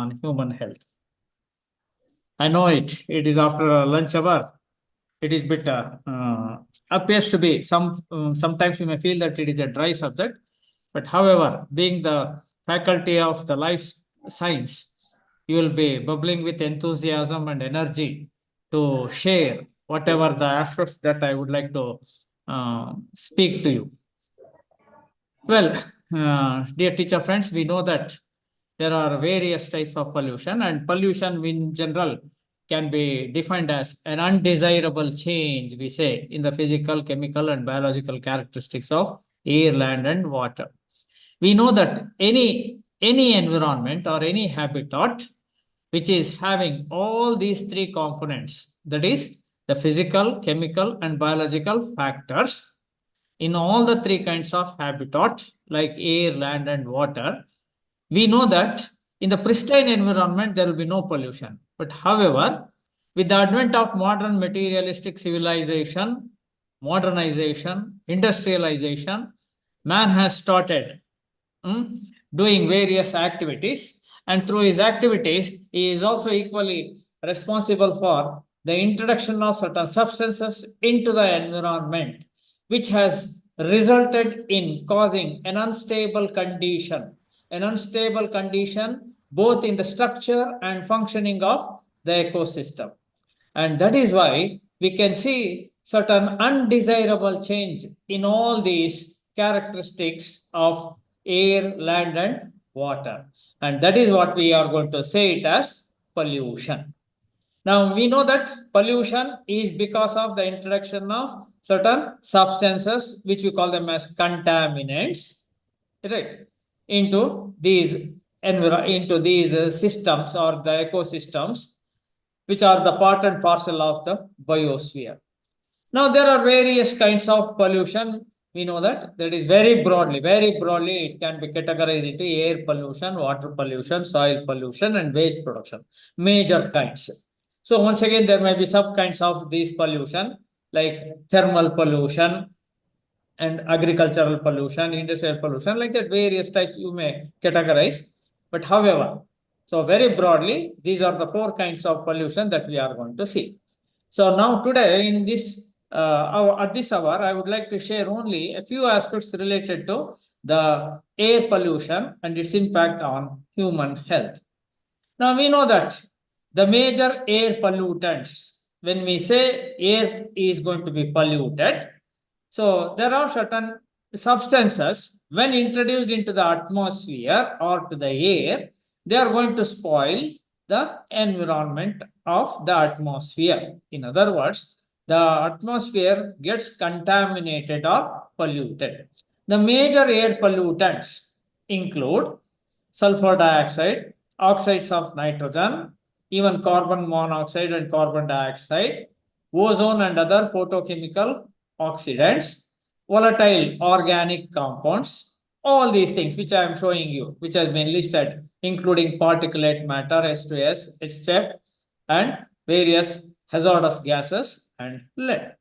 on human health. I know it is after a lunch hour. It is bit appears to be sometimes you may feel that it is a dry subject, but however, being the faculty of the life science, you will be bubbling with enthusiasm and energy to share whatever the aspects that I would like to speak to you. Well, dear teacher friends, we know that there are various types of pollution, and pollution in general can be defined as an undesirable change, we say, in the physical, chemical, and biological characteristics of air, land, and water. We know that any environment or any habitat which is having all these three components, that is the physical, chemical, and biological factors, in all the three kinds of habitat like air, land, and water, we know that in the pristine environment there will be no pollution. But however, with the advent of modern materialistic civilization, modernization, industrialization, man has started doing various activities, and through his activities he is also equally responsible for the introduction of certain substances into the environment, which has resulted in causing an unstable condition both in the structure and functioning of the ecosystem. And that is why we can see certain undesirable change in all these characteristics of air, land, and water. And that is what we are going to say it as pollution. Now, we know that pollution is because of the introduction of certain substances, which we call them as contaminants, right, into these systems or the ecosystems, which are the part and parcel of the biosphere. Now, there are various kinds of pollution. We know that is very broadly, it can be categorized into air pollution, water pollution, soil pollution, and waste production, major kinds. So once again, there may be sub kinds of these pollution like thermal pollution and agricultural pollution, industrial pollution, like that various types you may categorize. But however, so very broadly, these are the four kinds of pollution that we are going to see. So now today in this at this hour, I would like to share only a few aspects related to the air pollution and its impact on human health. Now we know that the major air pollutants, when we say air is going to be polluted, so there are certain substances when introduced into the atmosphere or to the air, they are going to spoil the environment of the atmosphere. In other words, the atmosphere gets contaminated or polluted. The major air pollutants include sulfur dioxide, oxides of nitrogen, even carbon monoxide and carbon dioxide, ozone and other photochemical oxidants, volatile organic compounds, all these things which I am showing you, which has been listed, including particulate matter, S2S, HF, and various hazardous gases and lead.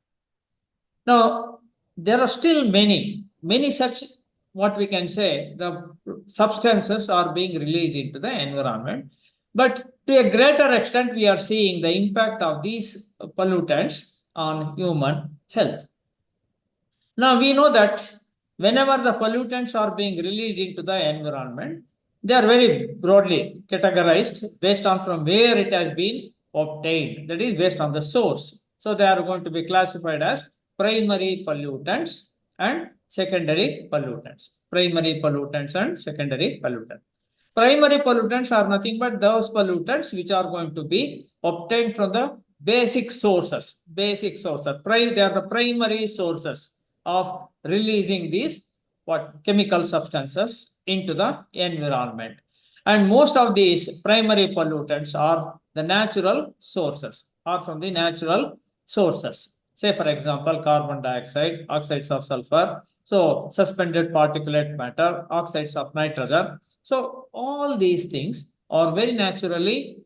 Now, there are still many such, what we can say, the substances are being released into the environment. But to a greater extent, we are seeing the impact of these pollutants on human health. Now, we know that whenever the pollutants are being released into the environment, they are very broadly categorized based on from where it has been obtained, that is based on the source. So they are going to be classified as primary pollutants and secondary pollutants. Primary pollutants and secondary pollutants. Primary pollutants are nothing but those pollutants which are going to be obtained from the basic sources. They are the primary sources of releasing these chemical substances into the environment. And most of these primary pollutants are the natural sources, are from the natural sources. Say, for example, carbon dioxide, oxides of sulfur, so suspended particulate matter, oxides of nitrogen. So all these things are very naturally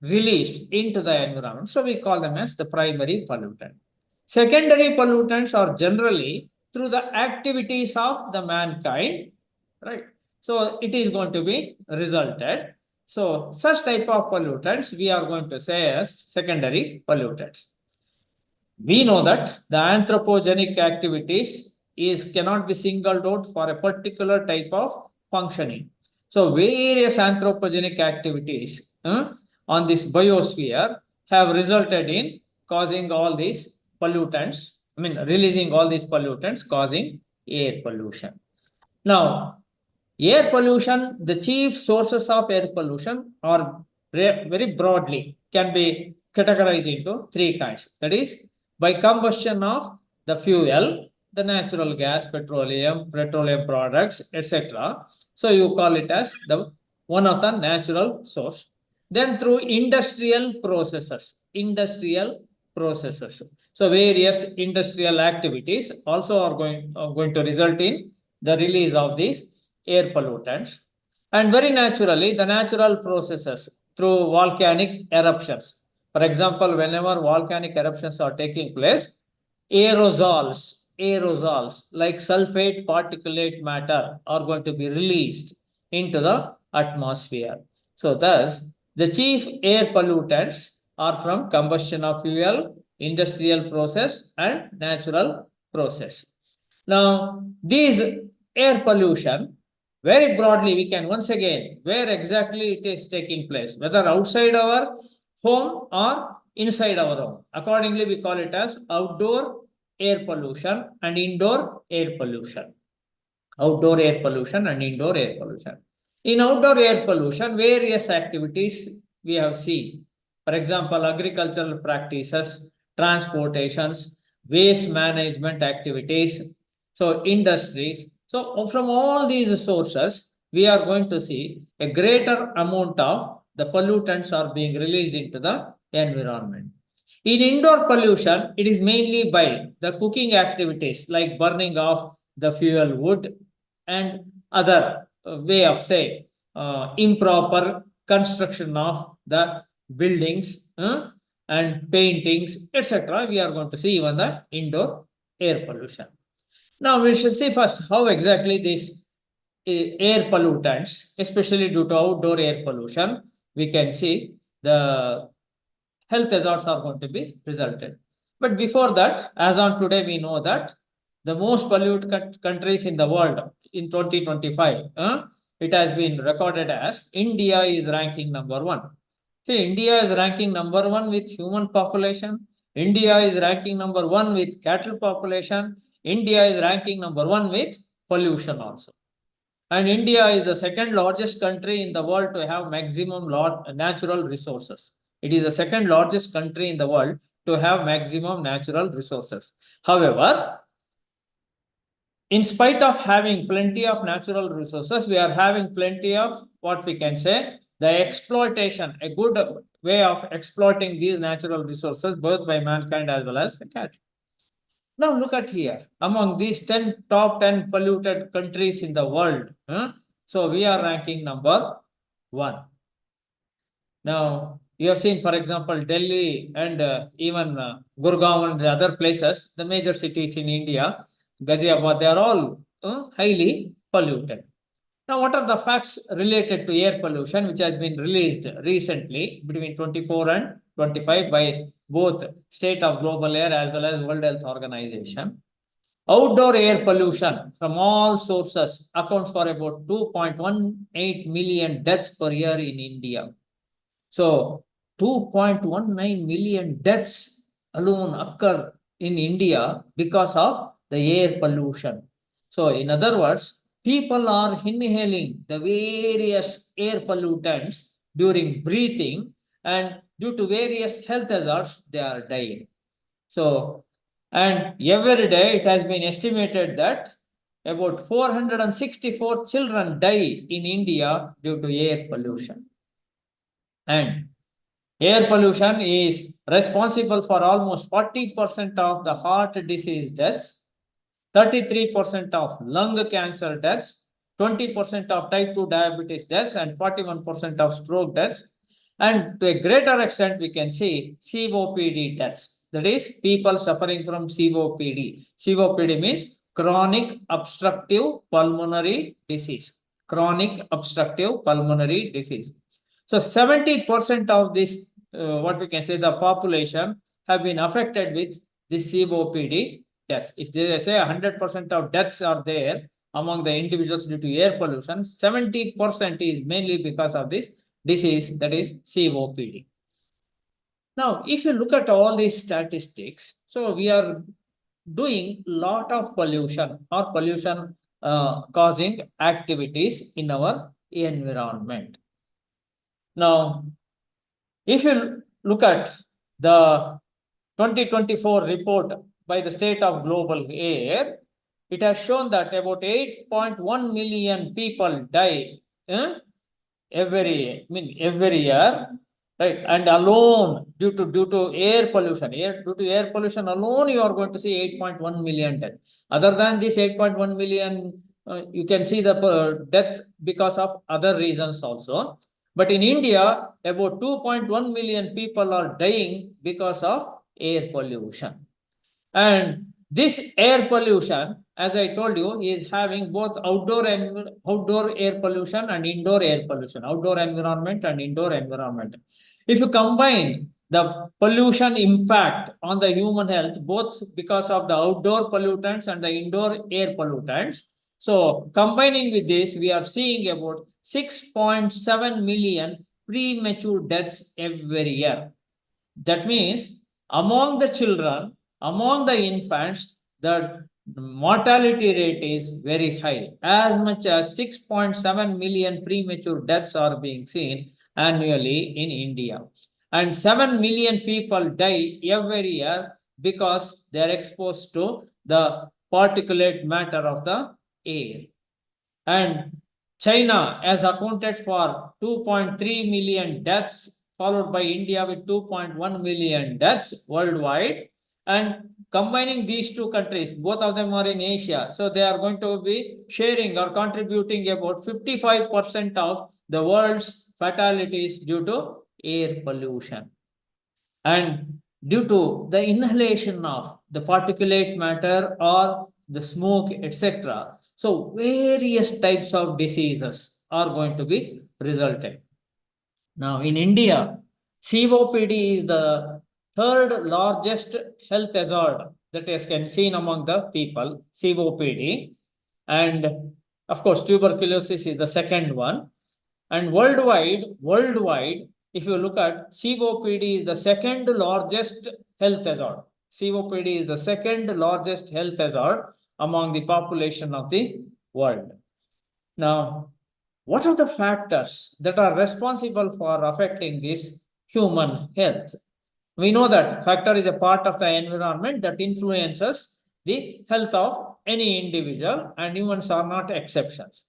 released into the environment. So we call them as the primary pollutant. Secondary pollutants are generally through the activities of the mankind, right? So it is going to be resulted. So such type of pollutants we are going to say as secondary pollutants. We know that the anthropogenic activities cannot be singled out for a particular type of functioning. So various anthropogenic activities on this biosphere have resulted in causing all these pollutants, releasing all these pollutants, causing air pollution. Now, air pollution, the chief sources of air pollution are very broadly can be categorized into three kinds. That is, by combustion of the fuel, the natural gas, petroleum products, etc. So you call it as the one of the natural source. Then through industrial processes. So various industrial activities also are going to result in the release of these air pollutants. And very naturally, the natural processes through volcanic eruptions. For example, whenever volcanic eruptions are taking place, aerosols like sulfate particulate matter are going to be released into the atmosphere. So thus, the chief air pollutants are from combustion of fuel, industrial process, and natural process. Now, these air pollution, very broadly, we can once again, where exactly it is taking place, whether outside our home or inside our home. Accordingly, we call it as outdoor air pollution and indoor air pollution. Outdoor air pollution and indoor air pollution. In outdoor air pollution, various activities we have seen. For example, agricultural practices, transportations, waste management activities, so industries. So from all these sources, we are going to see a greater amount of the pollutants are being released into the environment. In indoor pollution, it is mainly by the cooking activities like burning of the fuel wood and other way of say improper construction of the buildings and paintings, etc. We are going to see even the indoor air pollution. Now we should see first how exactly these air pollutants, especially due to outdoor air pollution, we can see the health hazards are going to be resulted. But before that, as on today, we know that the most polluted countries in the world in 2025, it has been recorded as India is ranking number one. See, India is ranking number one with human population. India is ranking number one with cattle population. India is ranking number one with pollution also. And India is the second largest country in the world to have maximum natural resources. It is the second largest country in the world to have maximum natural resources. However, in spite of having plenty of natural resources, we are having plenty of what we can say the exploitation, a good way of exploiting these natural resources, both by mankind as well as the cattle. Now look at here, among these top 10 polluted countries in the world, so we are ranking number one. Now, you have seen, for example, Delhi and even Gurgaon and the other places, the major cities in India, Ghaziabad, they are all highly polluted. Now, what are the facts related to air pollution, which has been released recently between 24 and 25 by both State of Global Air as well as World Health Organization? Outdoor air pollution from all sources accounts for about 2.18 million deaths per year in India. So 2.19 million deaths alone occur in India because of the air pollution. So in other words, people are inhaling the various air pollutants during breathing, and due to various health hazards, they are dying. So, and every day it has been estimated that about 464 children die in India due to air pollution. And air pollution is responsible for almost 40% of the heart disease deaths, 33% of lung cancer deaths, 20% of type 2 diabetes deaths, and 41% of stroke deaths. And to a greater extent, we can see COPD deaths. That is, people suffering from COPD. COPD means chronic obstructive pulmonary disease. Chronic obstructive pulmonary disease. So 70% of this, what we can say, the population have been affected with this COPD deaths. If they say 100% of deaths are there among the individuals due to air pollution, 70% is mainly because of this disease, that is COPD. Now, if you look at all these statistics, so we are doing lot of pollution or pollution causing activities in our environment. Now, if you look at the 2024 report by the State of Global Air, it has shown that about 8.1 million people die every year, right? And alone due to air pollution, due to air pollution alone, you are going to see 8.1 million deaths. Other than this 8.1 million, you can see the death because of other reasons also. But in India, about 2.1 million people are dying because of air pollution. And this air pollution, as I told you, is having both outdoor air pollution and indoor air pollution, outdoor environment and indoor environment. If you combine the pollution impact on the human health, both because of the outdoor pollutants and the indoor air pollutants, so combining with this, we are seeing about 6.7 million premature deaths every year. That means among the children, among the infants, the mortality rate is very high. As much as 6.7 million premature deaths are being seen annually in India. And 7 million people die every year because they are exposed to the particulate matter of the air. And China has accounted for 2.3 million deaths, followed by India with 2.1 million deaths worldwide. And combining these two countries, both of them are in Asia, so they are going to be sharing or contributing about 55% of the world's fatalities due to air pollution. And due to the inhalation of the particulate matter or the smoke, etc. So various types of diseases are going to be resulting. Now in India, COPD is the third largest health hazard that is seen among the people, COPD. And of course, tuberculosis is the second one. And worldwide, if you look at COPD is the second largest health hazard. COPD is the second largest health hazard among the population of the world. Now, what are the factors that are responsible for affecting this human health? We know that factor is a part of the environment that influences the health of any individual, and humans are not exceptions.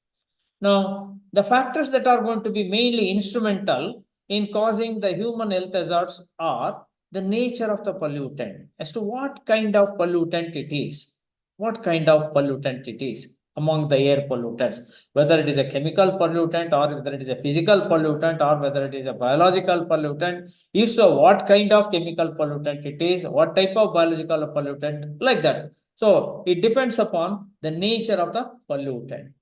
Now, the factors that are going to be mainly instrumental in causing the human health hazards are the nature of the pollutant, as to what kind of pollutant it is, among the air pollutants, whether it is a chemical pollutant or whether it is a physical pollutant or whether it is a biological pollutant. If so, what kind of chemical pollutant it is, what type of biological pollutant, like that. So it depends upon the nature of the pollutant.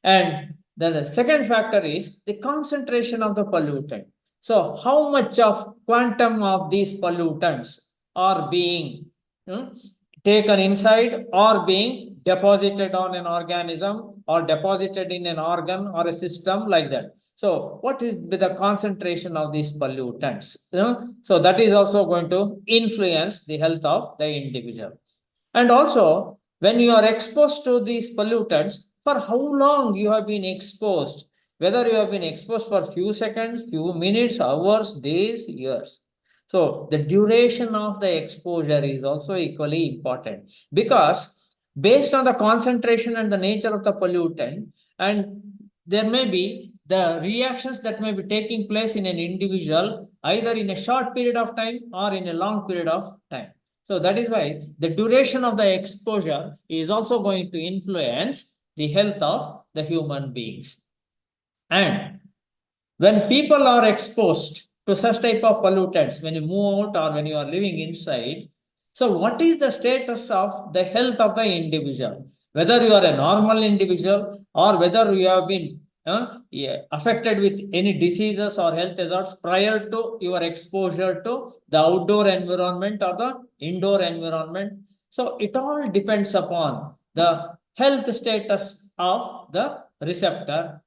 And the second factor is the concentration of the pollutant. So how much of quantum of these pollutants are being taken inside or being deposited on an organism or deposited in an organ or a system, like that. So what is the concentration of these pollutants? So that is also going to influence the health of the individual. And also, when you are exposed to these pollutants, for how long you have been exposed, whether you have been exposed for few seconds, few minutes, hours, days, years. So the duration of the exposure is also equally important, because based on the concentration and the nature of the pollutant, and there may be the reactions that may be taking place in an individual either in a short period of time or in a long period of time. So that is why the duration of the exposure is also going to influence the health of the human beings. And when people are exposed to such type of pollutants, when you move out or when you are living inside, so what is the status of the health of the individual? Whether you are a normal individual or whether you have been affected with any diseases or health hazards prior to your exposure to the outdoor environment or the indoor environment. So it all depends upon the health status of the receptor.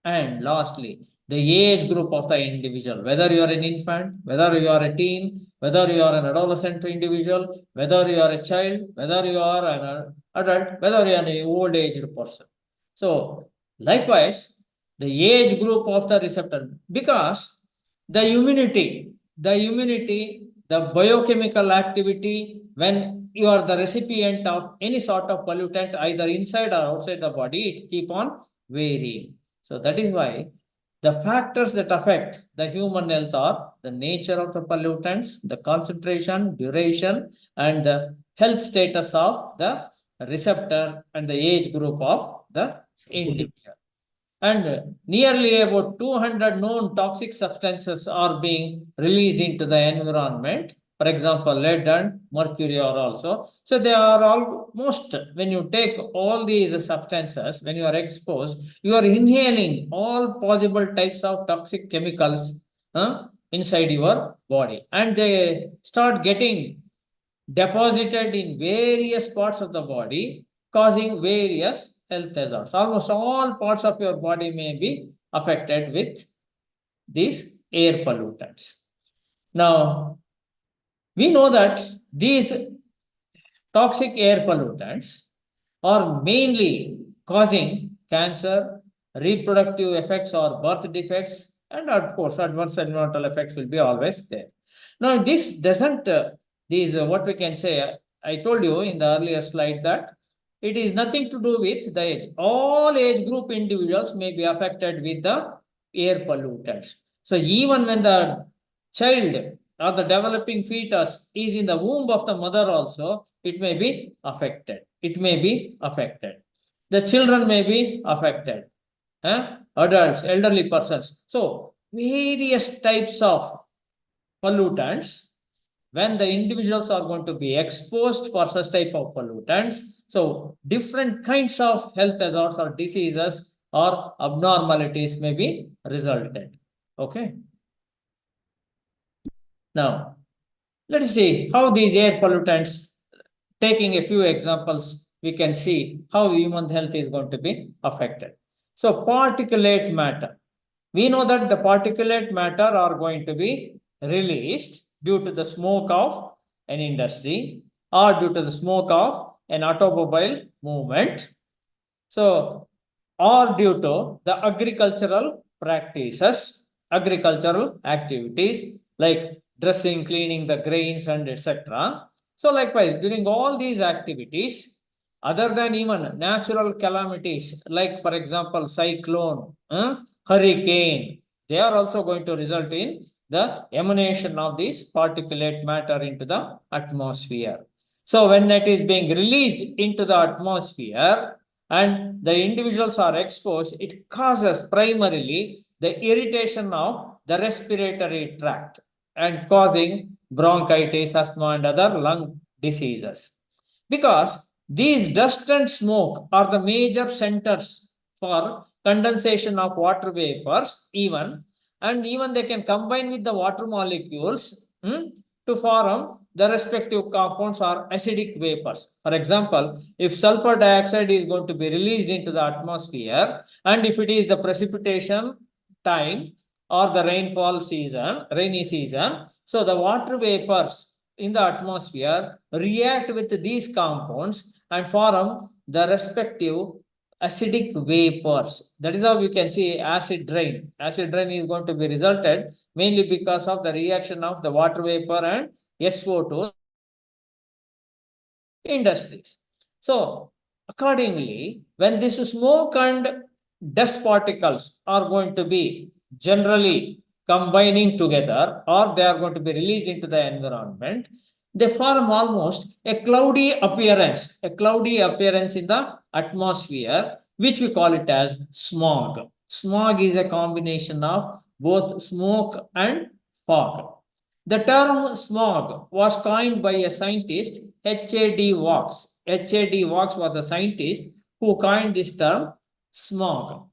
And lastly, the age group of the individual, whether you are an infant, whether you are a teen, whether you are an adolescent individual, whether you are a child, whether you are an adult, whether you are an old aged person. So likewise, the age group of the receptor, because the immunity, the biochemical activity, when you are the recipient of any sort of pollutant, either inside or outside the body, it keep on varying. So that is why the factors that affect the human health are the nature of the pollutants, the concentration, duration, and the health status of the receptor and the age group of the individual. And nearly about 200 known toxic substances are being released into the environment. For example, lead and mercury are also. So they are almost, when you take all these substances, when you are exposed, you are inhaling all possible types of toxic chemicals inside your body. And they start getting deposited in various parts of the body, causing various health hazards. Almost all parts of your body may be affected with these air pollutants. Now, we know that these toxic air pollutants are mainly causing cancer, reproductive effects or birth defects, and of course, adverse environmental effects will be always there. Now, this doesn't, what we can say, I told you in the earlier slide that it is nothing to do with the age. All age group individuals may be affected with the air pollutants. So, even when the child or the developing fetus is in the womb of the mother also, it may be affected. It may be affected. The children may be affected. Adults, elderly persons. So, various types of pollutants, when the individuals are going to be exposed for such type of pollutants, so different kinds of health hazards or diseases or abnormalities may be resulted. Okay. Now, let us see how these air pollutants, taking a few examples, we can see how human health is going to be affected. So, particulate matter. We know that the particulate matter are going to be released due to the smoke of an industry or due to the smoke of an automobile movement. So, or due to the agricultural practices, agricultural activities like dressing, cleaning the grains, and etc. So, likewise, during all these activities, other than even natural calamities, like for example, cyclone, hurricane, they are also going to result in the emanation of this particulate matter into the atmosphere. So, when that is being released into the atmosphere, and the individuals are exposed, it causes primarily the irritation of the respiratory tract and causing bronchitis, asthma, and other lung diseases. Because these dust and smoke are the major centers for condensation of water vapors, and even they can combine with the water molecules to form the respective compounds or acidic vapors. For example, if sulfur dioxide is going to be released into the atmosphere, and if it is the precipitation time or the rainy season, so the water vapors in the atmosphere react with these compounds and form the respective acidic vapors. That is how we can see acid rain. Acid rain is going to be resulted mainly because of the reaction of the water vapor and SO2 industries. So, accordingly, when this smoke and dust particles are going to be generally combining together or they are going to be released into the environment, they form almost a cloudy appearance in the atmosphere, which we call it as smog. Smog is a combination of both smoke and fog. The term smog was coined by a scientist, H.A.D. Wax. H.A.D. Wax was the scientist who coined this term smog.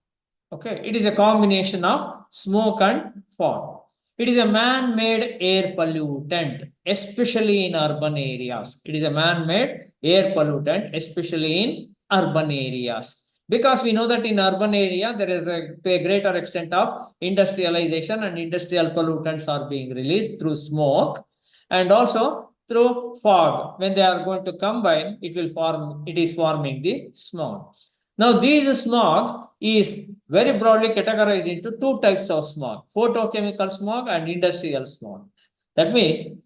Okay, it is a combination of smoke and fog. It is a man-made air pollutant, especially in urban areas. It is a man-made air pollutant, especially in urban areas. Because we know that in urban area, there is to a greater extent of industrialization, and industrial pollutants are being released through smoke and also through fog. When they are going to combine, it is forming the smog. Now, these smog is very broadly categorized into two types of smog: photochemical smog and industrial smog. That means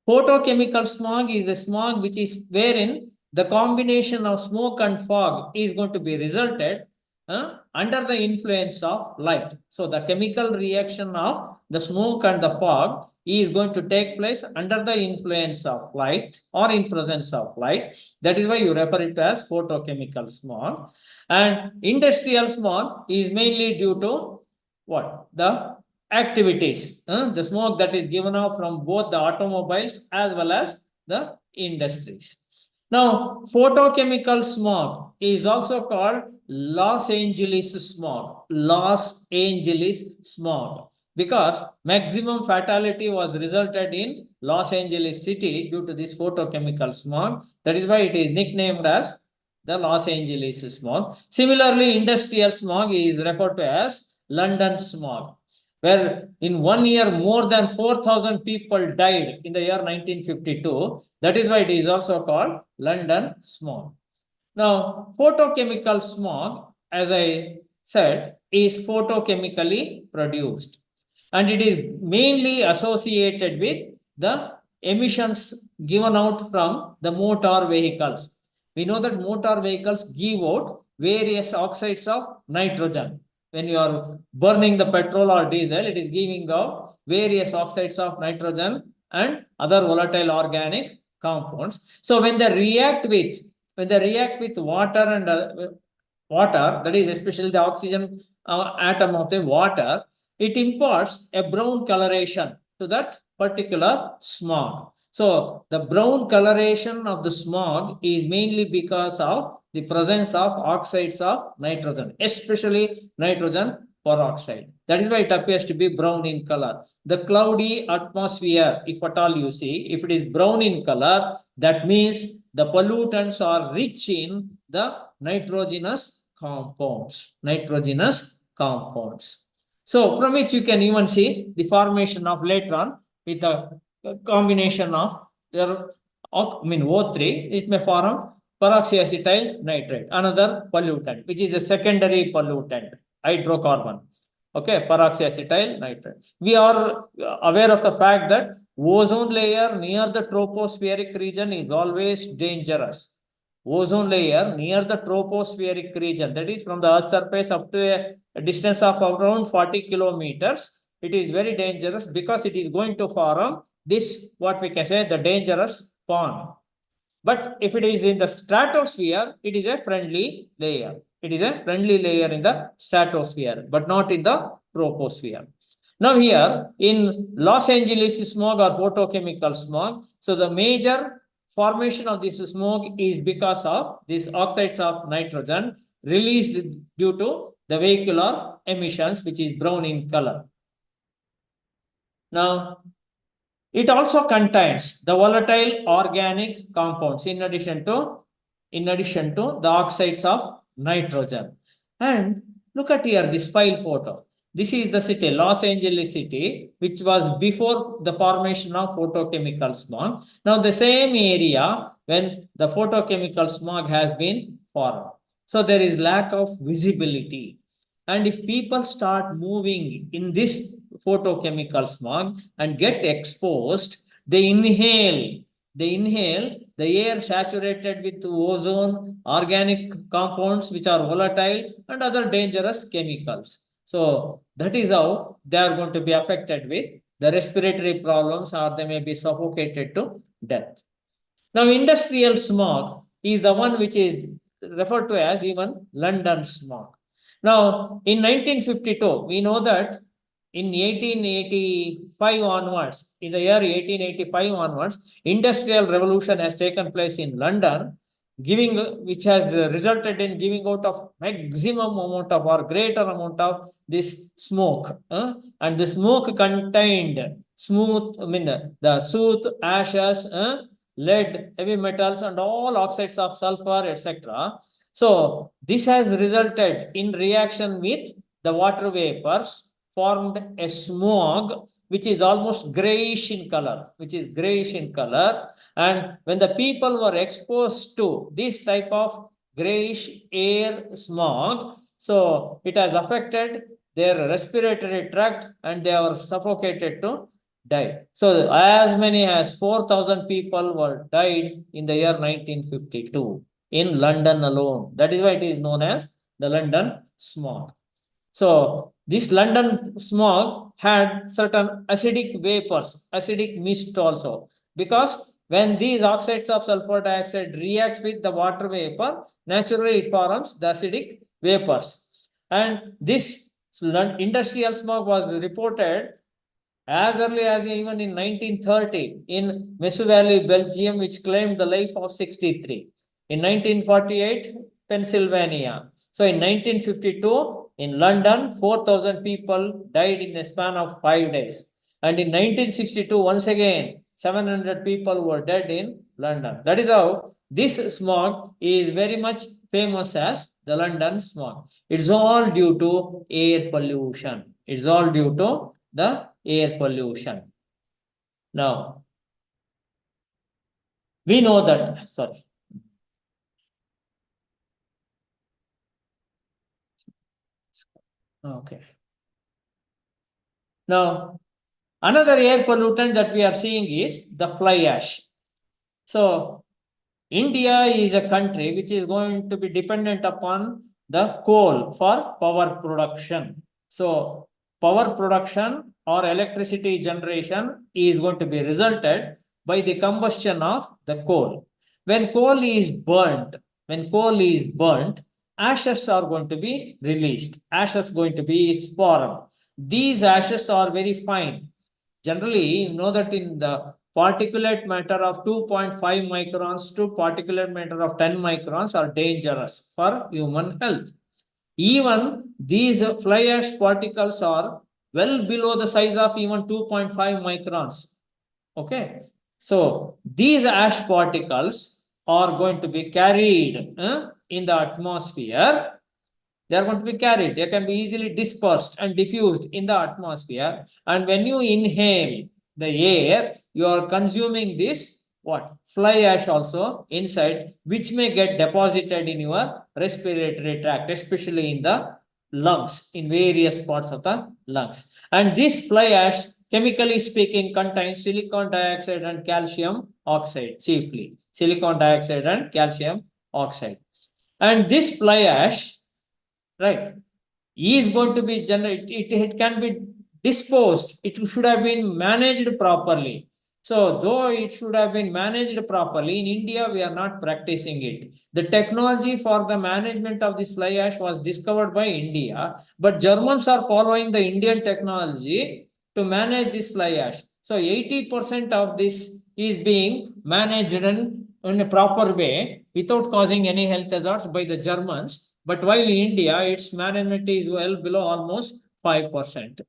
photochemical smog is a smog which is wherein the combination of smoke and fog is going to be resulted under the influence of light. So the chemical reaction of the smoke and the fog is going to take place under the influence of light or in presence of light. That is why you refer it as photochemical smog. And industrial smog is mainly due to what? The activities, the smoke that is given off from both the automobiles as well as the industries. Now, photochemical smog is also called Los Angeles smog. Los Angeles smog. Because maximum fatality was resulted in Los Angeles city due to this photochemical smog. That is why it is nicknamed as the Los Angeles smog. Similarly, industrial smog is referred to as London smog, where in 1 year more than 4,000 people died in the year 1952. That is why it is also called London smog. Now, photochemical smog, as I said, is photochemically produced, and it is mainly associated with the emissions given out from the motor vehicles. We know that motor vehicles give out various oxides of nitrogen. When you are burning the petrol or diesel, it is giving out various oxides of nitrogen and other volatile organic compounds. So when they react with water and water, that is especially the oxygen atom of the water, it imparts a brown coloration to that particular smog. So the brown coloration of the smog is mainly because of the presence of oxides of nitrogen, especially nitrogen peroxide. That is why it appears to be brown in color. The cloudy atmosphere, if at all you see, if it is brown in color, that means the pollutants are rich in the nitrogenous compounds. Nitrogenous compounds. So from which you can even see the formation of later on with a combination of their O3, it may form peroxyacetyl nitrate, another pollutant, which is a secondary pollutant, hydrocarbon. Okay, peroxyacetyl nitrate. We are aware of the fact that ozone layer near the tropospheric region is always dangerous. Ozone layer near the tropospheric region, that is from the Earth's surface up to a distance of around 40 kilometers, it is very dangerous because it is going to form this, what we can say, the dangerous pond. But if it is in the stratosphere, it is a friendly layer. It is a friendly layer in the stratosphere, but not in the troposphere. Now here in Los Angeles smog or photochemical smog, so the major formation of this smoke is because of these oxides of nitrogen released due to the vehicular emissions, which is brown in color. Now, it also contains the volatile organic compounds in addition to the oxides of nitrogen. And look at here this file photo. This is the city, Los Angeles city, which was before the formation of photochemical smog. Now the same area when the photochemical smog has been formed. So there is lack of visibility. And if people start moving in this photochemical smog and get exposed, they inhale the air saturated with ozone, organic compounds which are volatile, and other dangerous chemicals. So that is how they are going to be affected with the respiratory problems, or they may be suffocated to death. Now, industrial smog is the one which is referred to as even London smog. Now, in 1952, we know that in 1885 onwards, in the year 1885 onwards, industrial revolution has taken place in London. giving, which has resulted in giving out of maximum amount of or greater amount of this smoke. And the smoke contained smooth, I mean, the soot, ashes, lead, heavy metals, and all oxides of sulfur, etc. So this has resulted in reaction with the water vapors, formed a smog which is almost grayish in color, and when the people were exposed to this type of grayish air smog, so it has affected their respiratory tract and they were suffocated to die. So as many as 4,000 people were died in the year 1952 in London alone. That is why it is known as the London smog. So this London smog had certain acidic vapors, acidic mist also, because when these oxides of sulfur dioxide reacts with the water vapor, naturally it forms the acidic vapors. And this industrial smog was reported as early as even in 1930 in Mesu Valley, Belgium, which claimed the life of 63. In 1948, Pennsylvania. So in 1952, in London, 4,000 people died in the span of 5 days. And in 1962, once again, 700 people were dead in London. That is how this smog is very much famous as the London smog. It's all due to air pollution. It's all due to the air pollution. Now, we know that, sorry. Okay. Now, another air pollutant that we are seeing is the fly ash. So, India is a country which is going to be dependent upon the coal for power production. So, power production or electricity generation is going to be resulted by the combustion of the coal. When coal is burnt, ashes are going to be released. Ashes going to be formed. These ashes are very fine. Generally, you know that in the particulate matter of 2.5 microns to particulate matter of 10 microns are dangerous for human health. Even these fly ash particles are well below the size of even 2.5 microns. Okay. So these ash particles are going to be carried in the atmosphere. They are going to be carried. They can be easily dispersed and diffused in the atmosphere. And when you inhale the air, you are consuming this what? Fly ash also inside, which may get deposited in your respiratory tract, especially in the lungs, in various parts of the lungs. And this fly ash, chemically speaking, contains silicon dioxide and calcium oxide, chiefly. Silicon dioxide and calcium oxide. And this fly ash, right, is going to be generated, it can be disposed, it should have been managed properly. So though it should have been managed properly, in India we are not practicing it. The technology for the management of this fly ash was discovered by India, but Germans are following the Indian technology to manage this fly ash. So 80% of this is being managed in a proper way without causing any health hazards by the Germans. But while in India, its management is well below almost 5%.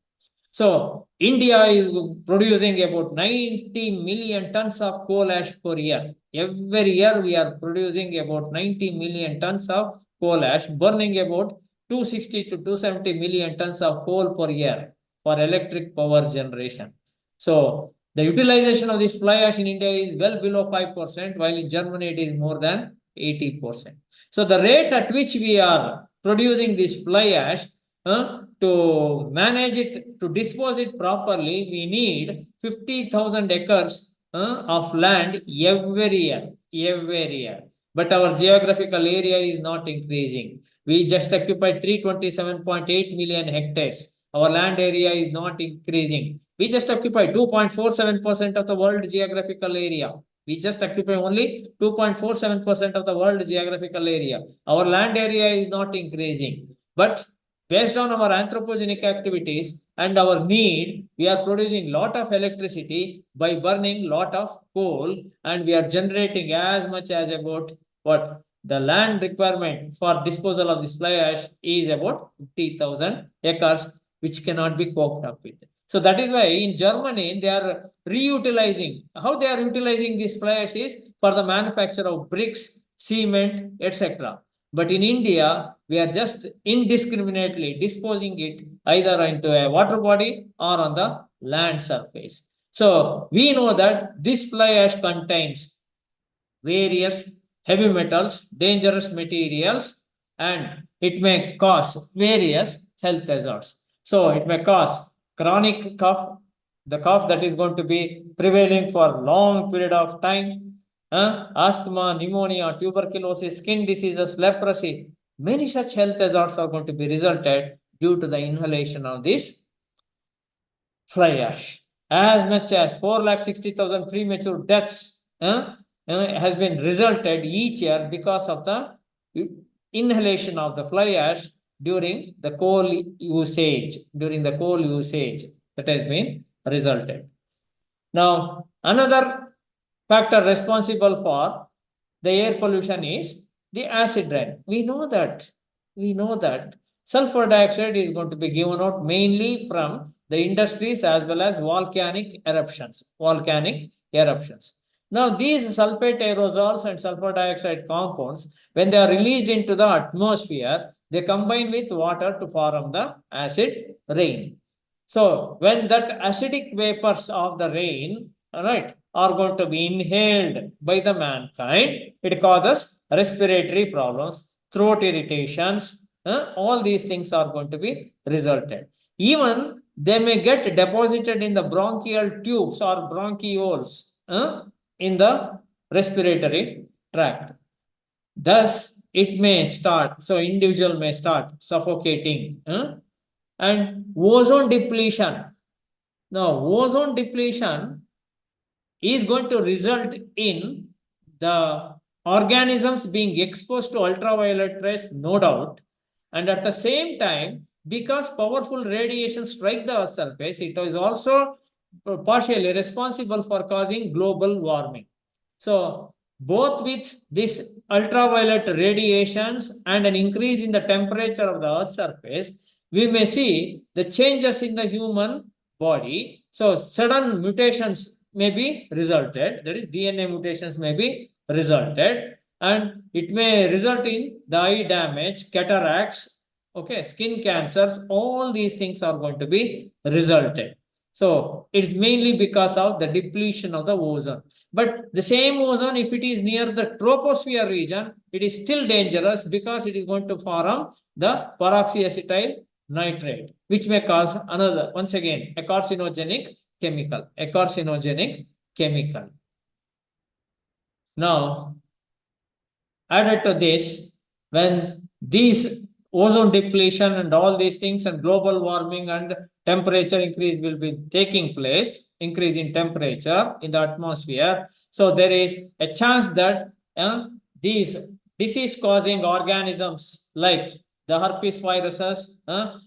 So India is producing about 90 million tons of coal ash per year. Every year we are producing about 90 million tons of coal ash, burning about 260 to 270 million tons of coal per year for electric power generation. So the utilization of this fly ash in India is well below 5%, while in Germany it is more than 80%. So the rate at which we are producing this fly ash, to manage it, to dispose it properly, we need 50,000 acres of land every year. But our geographical area is not increasing. We just occupy 327.8 million hectares. Our land area is not increasing. We just occupy 2.47% of the world geographical area. We just occupy only 2.47% of the world geographical area. Our land area is not increasing. But based on our anthropogenic activities and our need, we are producing lot of electricity by burning lot of coal, and we are generating as much as about what the land requirement for disposal of this fly ash is about 50,000 acres, which cannot be coped up with. So that is why in Germany they are reutilizing. How they are utilizing this fly ash is for the manufacture of bricks, cement, etc. But in India, we are just indiscriminately disposing it either into a water body or on the land surface. So we know that this fly ash contains various heavy metals, dangerous materials, and it may cause various health hazards. So it may cause chronic cough, the cough that is going to be prevailing for long period of time, asthma, pneumonia, tuberculosis, skin diseases, leprosy. Many such health hazards are going to be resulted due to the inhalation of this fly ash. As much as 4,60,000 premature deaths has been resulted each year because of the inhalation of the fly ash during the coal usage. During the coal usage, that has been resulted. Now, another factor responsible for the air pollution is the acid rain. We know that sulfur dioxide is going to be given out mainly from the industries as well as volcanic eruptions. Now, these sulfate aerosols and sulfur dioxide compounds, when they are released into the atmosphere, they combine with water to form the acid rain. So, when that acidic vapors of the rain, right, are going to be inhaled by the mankind, it causes respiratory problems, throat irritations, all these things are going to be resulted. Even they may get deposited in the bronchial tubes or bronchioles in the respiratory tract. Thus, it may start, so individual may start suffocating and ozone depletion. Now, ozone depletion is going to result in the organisms being exposed to ultraviolet rays, no doubt. And at the same time, because powerful radiation strike the Earth's surface, it is also partially responsible for causing global warming. So, both with this ultraviolet radiations and an increase in the temperature of the Earth's surface, we may see the changes in the human body. So, sudden mutations may be resulted, that is DNA mutations may be resulted, and it may result in the eye damage, cataracts, okay, skin cancers, all these things are going to be resulted. So it's mainly because of the depletion of the ozone. But the same ozone, if it is near the troposphere region, it is still dangerous because it is going to form the peroxyacetyl nitrate, which may cause another, once again, a carcinogenic chemical. Now, added to this, when these ozone depletion and all these things and global warming and temperature increase will be taking place, increase in temperature in the atmosphere. So there is a chance that these disease causing organisms like the herpes viruses,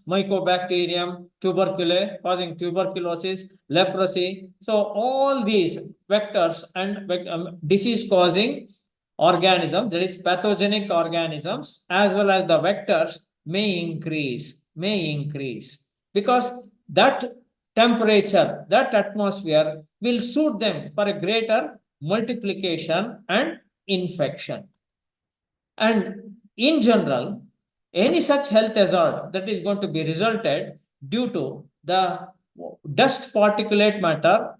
mycobacterium, tuberculosis, causing tuberculosis, leprosy. So all these vectors and disease causing organisms, that is pathogenic organisms, as well as the vectors may increase because that temperature, that atmosphere will suit them for a greater multiplication and infection. And in general, any such health hazard that is going to be resulted due to the dust particulate matter,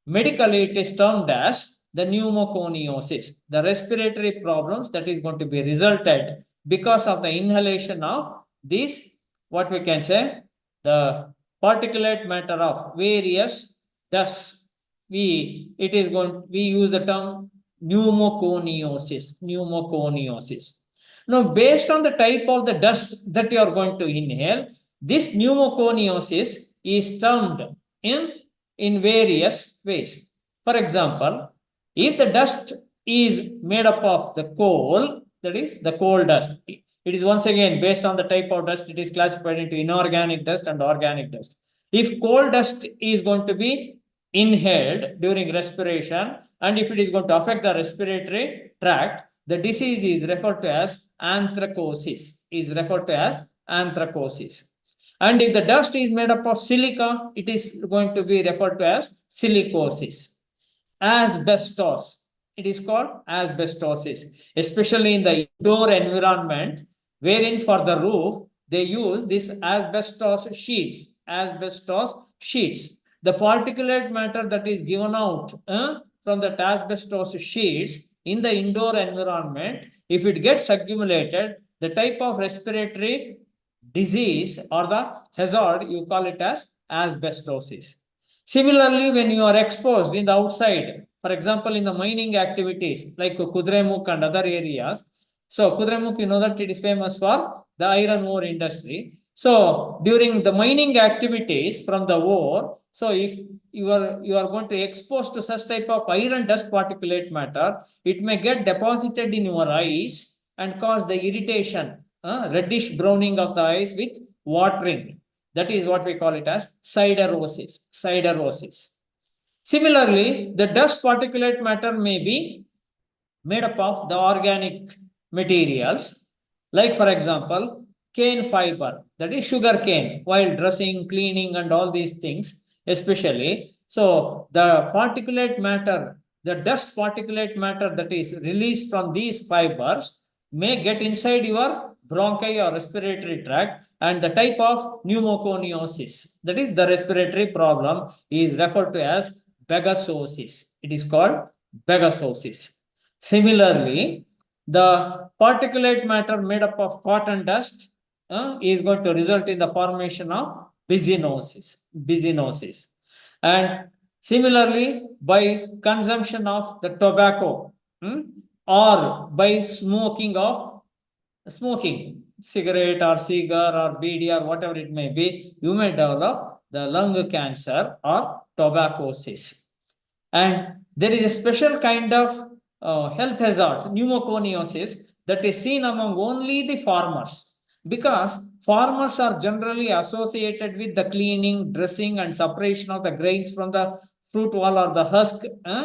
medically it is termed as the pneumoconiosis, the respiratory problems that is going to be resulted because of the inhalation of these, what we can say, the particulate matter of various dust. We use the term pneumoconiosis. Now, based on the type of the dust that you are going to inhale, this pneumoconiosis is termed in various ways. For example, if the dust is made up of the coal, that is the coal dust, it is once again based on the type of dust, it is classified into inorganic dust and organic dust. If coal dust is going to be inhaled during respiration and if it is going to affect the respiratory tract, the disease is referred to as anthracosis, And if the dust is made up of silica, it is going to be referred to as silicosis. Asbestos, it is called asbestosis, especially in the indoor environment, wherein for the roof, they use this asbestos sheets. The particulate matter that is given out from the asbestos sheets in the indoor environment, if it gets accumulated, the type of respiratory disease or the hazard, you call it as asbestosis. Similarly, when you are exposed in the outside, for example, in the mining activities like Kudremukh and other areas. So Kudremukh, you know that it is famous for the iron ore industry. So during the mining activities from the ore, so if you are going to expose to such type of iron dust particulate matter, it may get deposited in your eyes and cause the irritation, reddish browning of the eyes with watering. That is what we call it as siderosis. Similarly, the dust particulate matter may be made up of the organic materials, like for example, cane fiber, that is sugar cane, while dressing, cleaning, and all these things, especially. So the particulate matter, the dust particulate matter that is released from these fibers may get inside your bronchi or respiratory tract, and the type of pneumoconiosis, that is the respiratory problem, is referred to as bagasosis. It is called bagasosis. Similarly, the particulate matter made up of cotton dust is going to result in the formation of byssinosis. And similarly, by consumption of the tobacco or by smoking, cigarette or cigar or beedi or whatever it may be, you may develop the lung cancer or tobaccosis. And there is a special kind of health hazard, pneumoconiosis, that is seen among only the farmers, because farmers are generally associated with the cleaning, dressing, and separation of the grains from the fruit wall or the husk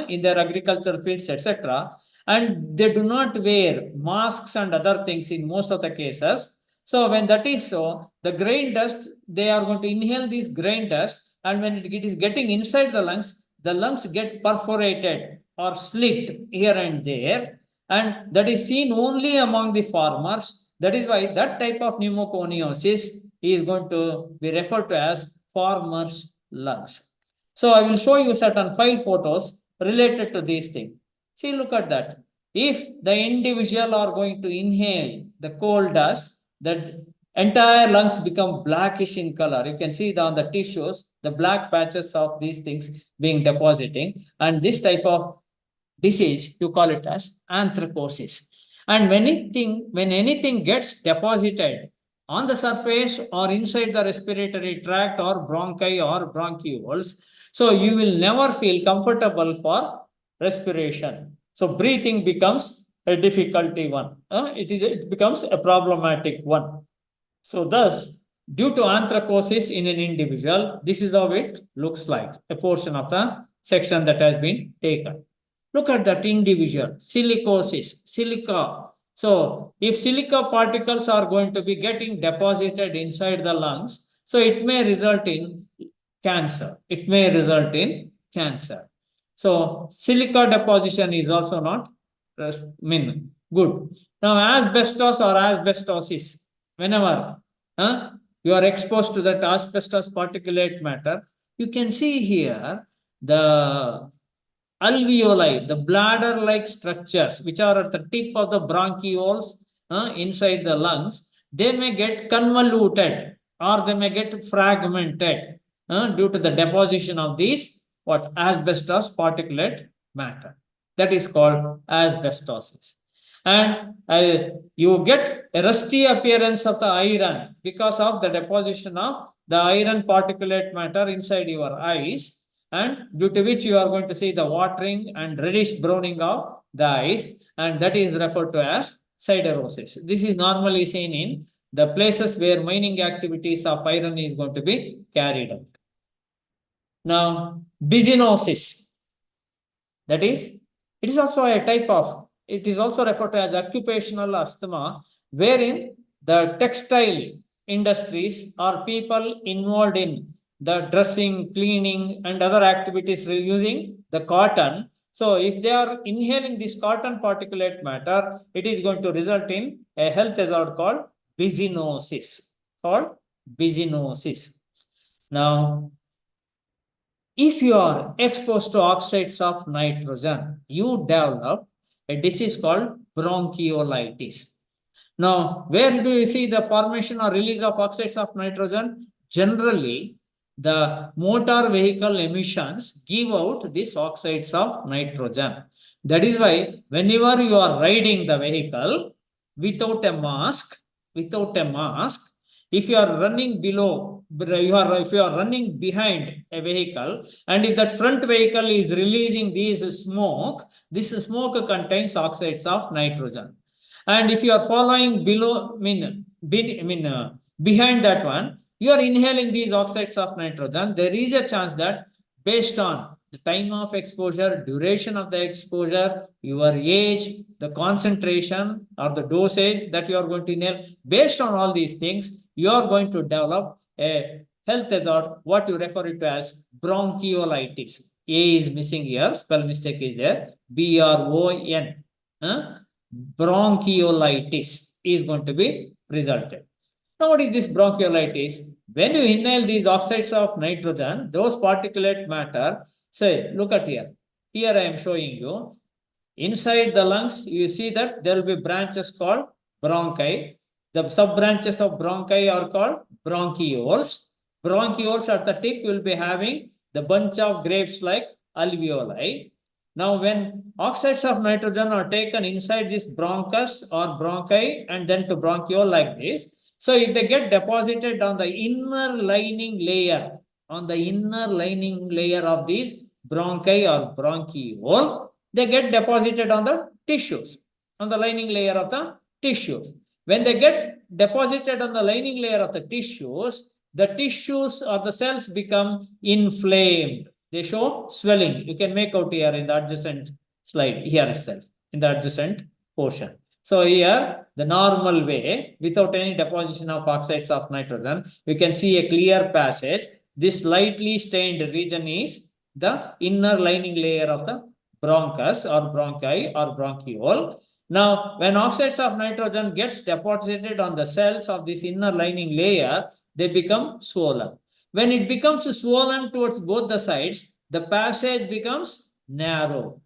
in their agricultural fields, etc. And they do not wear masks and other things in most of the cases. So when that is so, the grain dust, they are going to inhale this grain dust, and when it is getting inside the lungs get perforated or slit here and there, and that is seen only among the farmers. That is why that type of pneumoconiosis is going to be referred to as farmer's lungs. So I will show you certain 5 photos related to these things. See, look at that. If the individual are going to inhale the coal dust, the entire lungs become blackish in color. You can see on the tissues, the black patches of these things being depositing, and this type of disease, you call it as anthracosis. And when anything gets deposited on the surface or inside the respiratory tract or bronchi or bronchioles, so you will never feel comfortable for respiration. So breathing becomes a difficulty one. It becomes a problematic one. So thus, due to anthracosis in an individual, this is how it looks like, a portion of the section that has been taken. Look at that individual, silica. So if silica particles are going to be getting deposited inside the lungs, so it may result in cancer. So silica deposition is also not good. Now asbestos or asbestosis, whenever you are exposed to that asbestos particulate matter, you can see here the alveoli, the bladder-like structures, which are at the tip of the bronchioles inside the lungs, they may get convoluted or they may get fragmented due to the deposition of these asbestos particulate matter. That is called asbestosis. And you get a rusty appearance of the iron because of the deposition of the iron particulate matter inside your eyes, and due to which you are going to see the watering and reddish browning of the eyes, and that is referred to as siderosis. This is normally seen in the places where mining activities of iron is going to be carried out. Now, byssinosis, that is It is also a type of, it is also referred to as occupational asthma, wherein the textile industries or people involved in the dressing, cleaning, and other activities using the cotton. So if they are inhaling this cotton particulate matter, it is going to result in a health hazard called byssinosis. Now, if you are exposed to oxides of nitrogen, you develop a disease called bronchiolitis. Now, where do you see the formation or release of oxides of nitrogen? Generally, the motor vehicle emissions give out these oxides of nitrogen. That is why whenever you are riding the vehicle without a mask, if you are running if you are running behind a vehicle, and if that front vehicle is releasing this smoke contains oxides of nitrogen. And if you are following behind that one, you are inhaling these oxides of nitrogen. There is a chance that based on the time of exposure, duration of the exposure, your age, the concentration or the dosage that you are going to inhale, based on all these things, you are going to develop a health hazard, what you refer it to as bronchiolitis. A is missing here, spell mistake is there, BRON. Bronchiolitis is going to be resulted. Now, what is this bronchiolitis? When you inhale these oxides of nitrogen, those particulate matter, say, look at here. Here I am showing you. Inside the lungs, you see that there will be branches called bronchi. The sub-branches of bronchi are called bronchioles. Bronchioles at the tip will be having the bunch of grapes like alveoli. Now, when oxides of nitrogen are taken inside this bronchus or bronchi and then to bronchiole like this, so if they get deposited on the inner lining layer, of these bronchi or bronchiole, they get deposited on the tissues, on the lining layer of the tissues. When they get deposited on the lining layer of the tissues or the cells become inflamed. They show swelling. You can make out here in the adjacent slide, here itself, in the adjacent portion. So here, the normal way, without any deposition of oxides of nitrogen, we can see a clear passage. This lightly stained region is the inner lining layer of the bronchus or bronchi or bronchiole. Now, when oxides of nitrogen gets deposited on the cells of this inner lining layer, they become swollen. When it becomes swollen towards both the sides, the passage becomes narrow.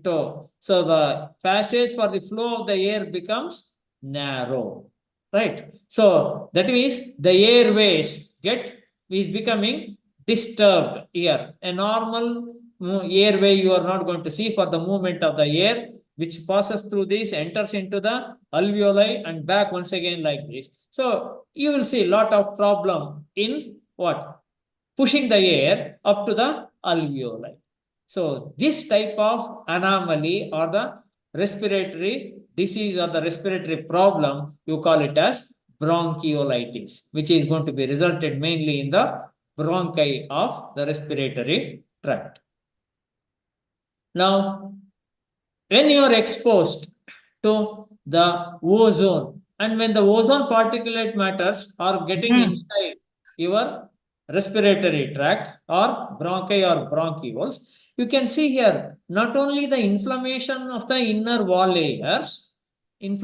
So the passage for the flow of the air becomes narrow, right? So that means the airways is becoming disturbed here. A normal airway you are not going to see for the movement of the air, which passes through this, enters into the alveoli and back once again like this. So you will see a lot of problem in what? Pushing the air up to the alveoli. So this type of anomaly or the respiratory disease or the respiratory problem, you call it as bronchiolitis, which is going to be resulted mainly in the bronchi of the respiratory tract. Now, when you are exposed to the ozone, and when the ozone particulate matters are getting inside your respiratory tract or bronchi or bronchioles, you can see here not only the inflammation of the inner wall layers, you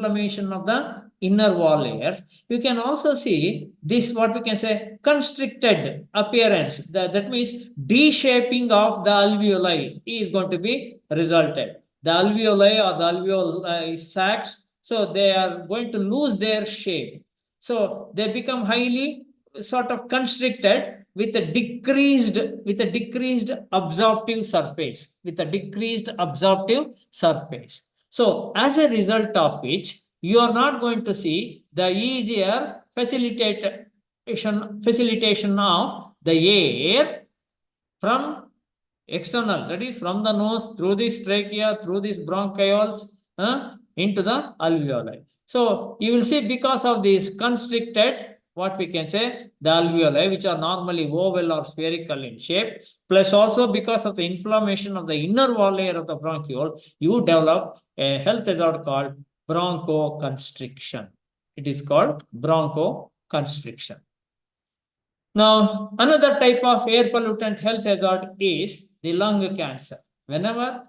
can also see this, what we can say, constricted appearance. That means D-shaping of the alveoli is going to be resulted. The alveoli or the alveoli sacs, so they are going to lose their shape. So they become highly sort of constricted with a decreased absorptive surface. So as a result of which, you are not going to see the easier facilitation of the air from external, that is from the nose, through this trachea, through these bronchioles, into the alveoli. So you will see because of this constricted what we can say, the alveoli, which are normally oval or spherical in shape, plus also because of the inflammation of the inner wall layer of the bronchiole, you develop a health hazard called bronchoconstriction. It is called bronchoconstriction. Now, another type of air pollutant health hazard is the lung cancer. Whenever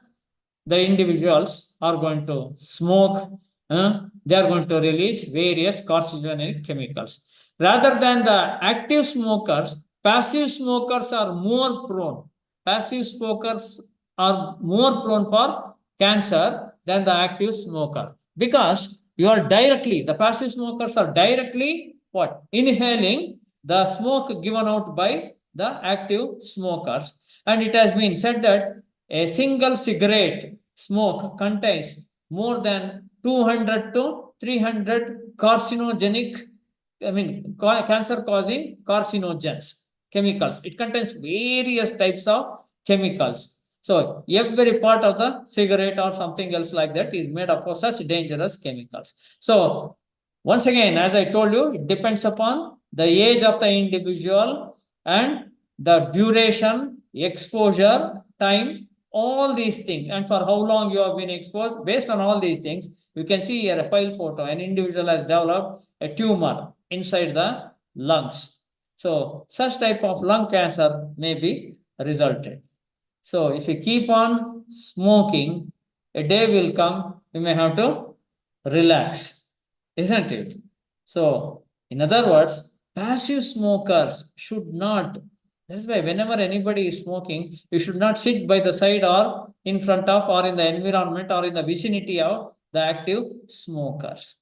the individuals are going to smoke, they are going to release various carcinogenic chemicals. Rather than the active smokers, passive smokers are more prone. Passive smokers are more prone for cancer than the active smoker, because you are directly, the passive smokers are directly what? Inhaling the smoke given out by the active smokers. And it has been said that a single cigarette smoke contains more than 200 to 300 carcinogenic, cancer causing carcinogens, chemicals. It contains various types of chemicals. So every part of the cigarette or something else like that is made up of such dangerous chemicals. So once again, as I told you, it depends upon the age of the individual and the duration, exposure, time, all these things, and for how long you have been exposed. Based on all these things, you can see here a file photo. An individual has developed a tumor inside the lungs. So such type of lung cancer may be resulted. So if you keep on smoking, a day will come, you may have to relax, isn't it? So, in other words, passive smokers should not. That's why whenever anybody is smoking, you should not sit by the side or in front of or in the environment or in the vicinity of the active smokers.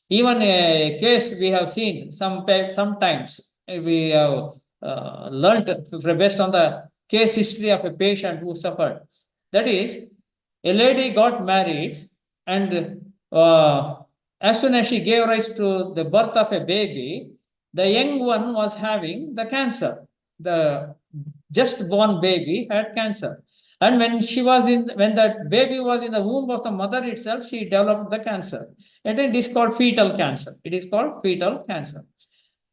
Even a case we have seen sometimes we have learnt based on the case history of a patient who suffered. That is, a lady got married, and as soon as she gave rise to the birth of a baby, the young one was having the cancer. The just born baby had cancer. And when that baby was in the womb of the mother itself, she developed the cancer. And it is called fetal cancer. It is called fetal cancer.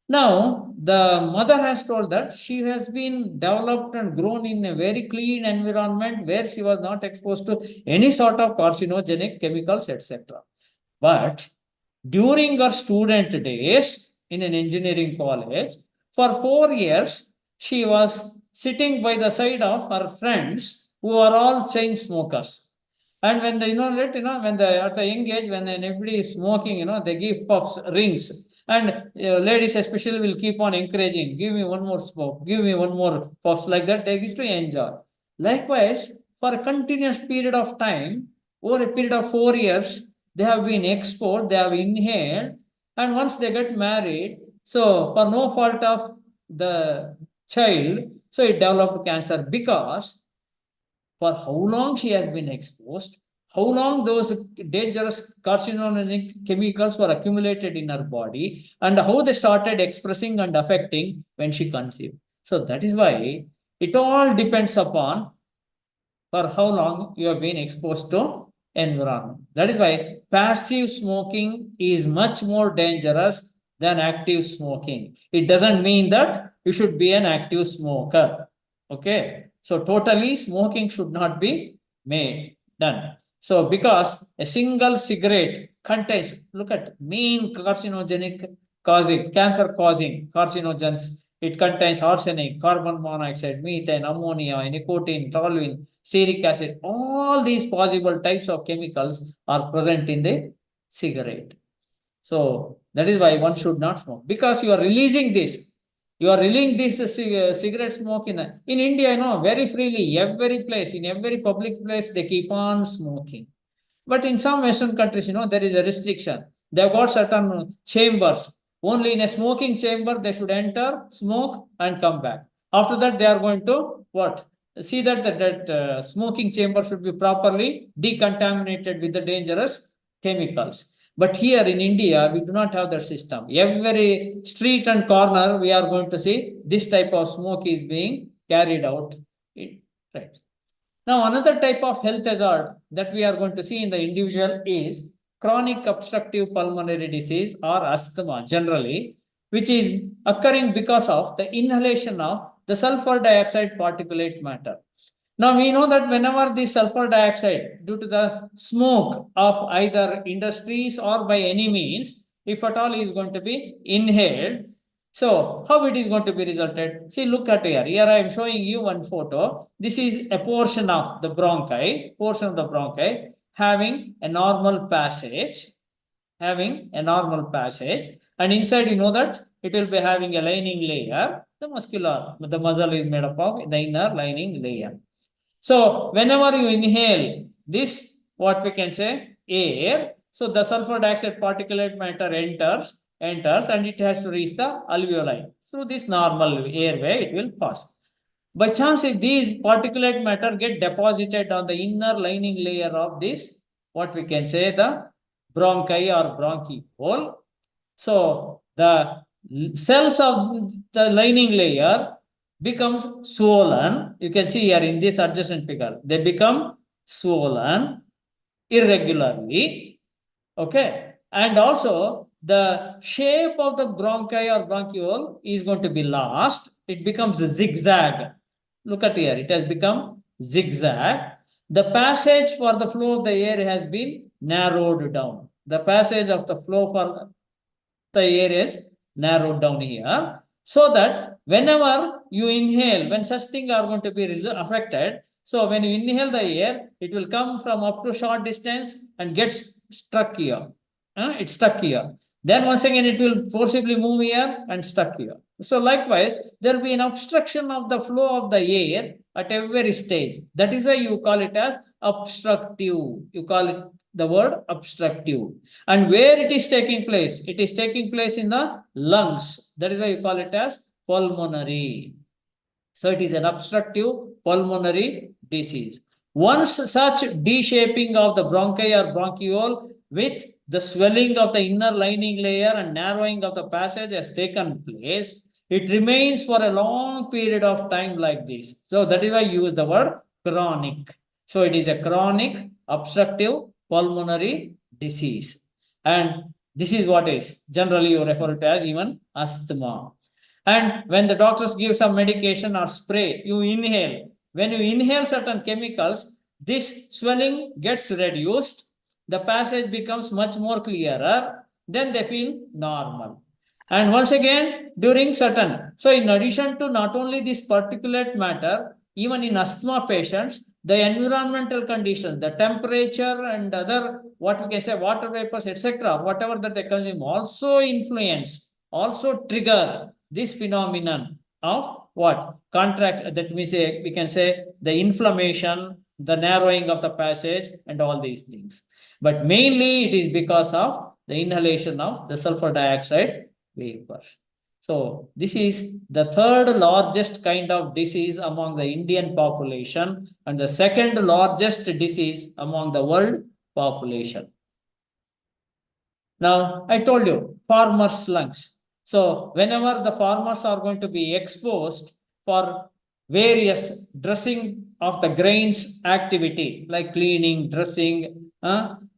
Now, the mother has told that she has been developed and grown in a very clean environment where she was not exposed to any sort of carcinogenic chemicals, etc. But during her student days in an engineering college, for 4 years, she was sitting by the side of her friends who are all chain smokers. And when they when they at the young age, when everybody is smoking, they give puffs, rings, and ladies especially will keep on encouraging, give me one more smoke, give me one more puffs, like that. They used to enjoy. Likewise, for a continuous period of time, over a period of 4 years, they have been exposed, they have inhaled, and once they get married, so for no fault of the child, so it developed cancer, because for how long she has been exposed, how long those dangerous carcinogenic chemicals were accumulated in her body, and how they started expressing and affecting when she conceived. So that is why it all depends upon for how long you have been exposed to environment. That is why passive smoking is much more dangerous than active smoking. It doesn't mean that you should be an active smoker. Okay. So totally smoking should not be made done. So because a single cigarette contains, look at main carcinogenic causing, cancer causing carcinogens. It contains arsenic, carbon monoxide, methane, ammonia, nicotine, toluene, stearic acid. All these possible types of chemicals are present in the cigarette. So that is why one should not smoke, because you are releasing this. You are releasing this cigarette smoke in India, very freely, every place, in every public place, they keep on smoking. But in some Western countries, there is a restriction. They've got certain chambers. Only in a smoking chamber, they should enter, smoke, and come back. After that, they are going to what? See that that smoking chamber should be properly decontaminated with the dangerous chemicals. But here in India, we do not have that system. Every street and corner, we are going to see this type of smoke is being carried out. Right. Now, another type of health hazard that we are going to see in the individual is chronic obstructive pulmonary disease or asthma generally, which is occurring because of the inhalation of the sulfur dioxide particulate matter. Now we know that whenever the sulfur dioxide, due to the smoke of either industries or by any means, if at all is going to be inhaled, so how it is going to be resulted? See, look at here. Here I am showing you one photo. This is a portion of the bronchi, having a normal passage, and inside you know that it will be having a lining layer. The muscle is made up of the inner lining layer. So whenever you inhale this, what we can say, air, so the sulfur dioxide particulate matter enters and it has to reach the alveoli. Through this normal airway, it will pass. By chance, if these particulate matter get deposited on the inner lining layer of this, what we can say, the bronchi or bronchiole. So the cells of the lining layer becomes swollen. You can see here in this adjacent figure, they become swollen irregularly. Okay. And also the shape of the bronchi or bronchiole is going to be lost. It becomes a zigzag. Look at here, it has become zigzag. The passage for the flow of the air has been narrowed down. The passage of the flow for the air is narrowed down here, so that whenever you inhale, when such things are going to be affected, so when you inhale the air, it will come from up to short distance and gets stuck here. It's stuck here. Then once again, it will forcibly move here and stuck here. So likewise, there will be an obstruction of the flow of the air at every stage. That is why you call it as obstructive. You call it the word obstructive. And where it is taking place? It is taking place in the lungs. That is why you call it as pulmonary. So it is an obstructive pulmonary disease. Once such D-shaping of the bronchi or bronchiole with the swelling of the inner lining layer and narrowing of the passage has taken place, it remains for a long period of time like this. So that is why you use the word chronic. So it is a chronic obstructive pulmonary disease. And this is what is generally you refer to as even asthma. And when the doctors give some medication or spray, you inhale. When you inhale certain chemicals, this swelling gets reduced. The passage becomes much more clearer. Then they feel normal. And once again, during certain, so in addition to not only this particulate matter, even in asthma patients, the environmental conditions, the temperature and other, what we can say, water vapors, etc., whatever that they consume, also influence, also trigger this phenomenon of what? Contract, that means we can say the inflammation, the narrowing of the passage, and all these things. But mainly it is because of the inhalation of the sulfur dioxide vapors. So this is the third largest kind of disease among the Indian population and the second largest disease among the world population. Now, I told you, farmers' lungs. So whenever the farmers are going to be exposed for various dressing of the grains activity, like cleaning, dressing,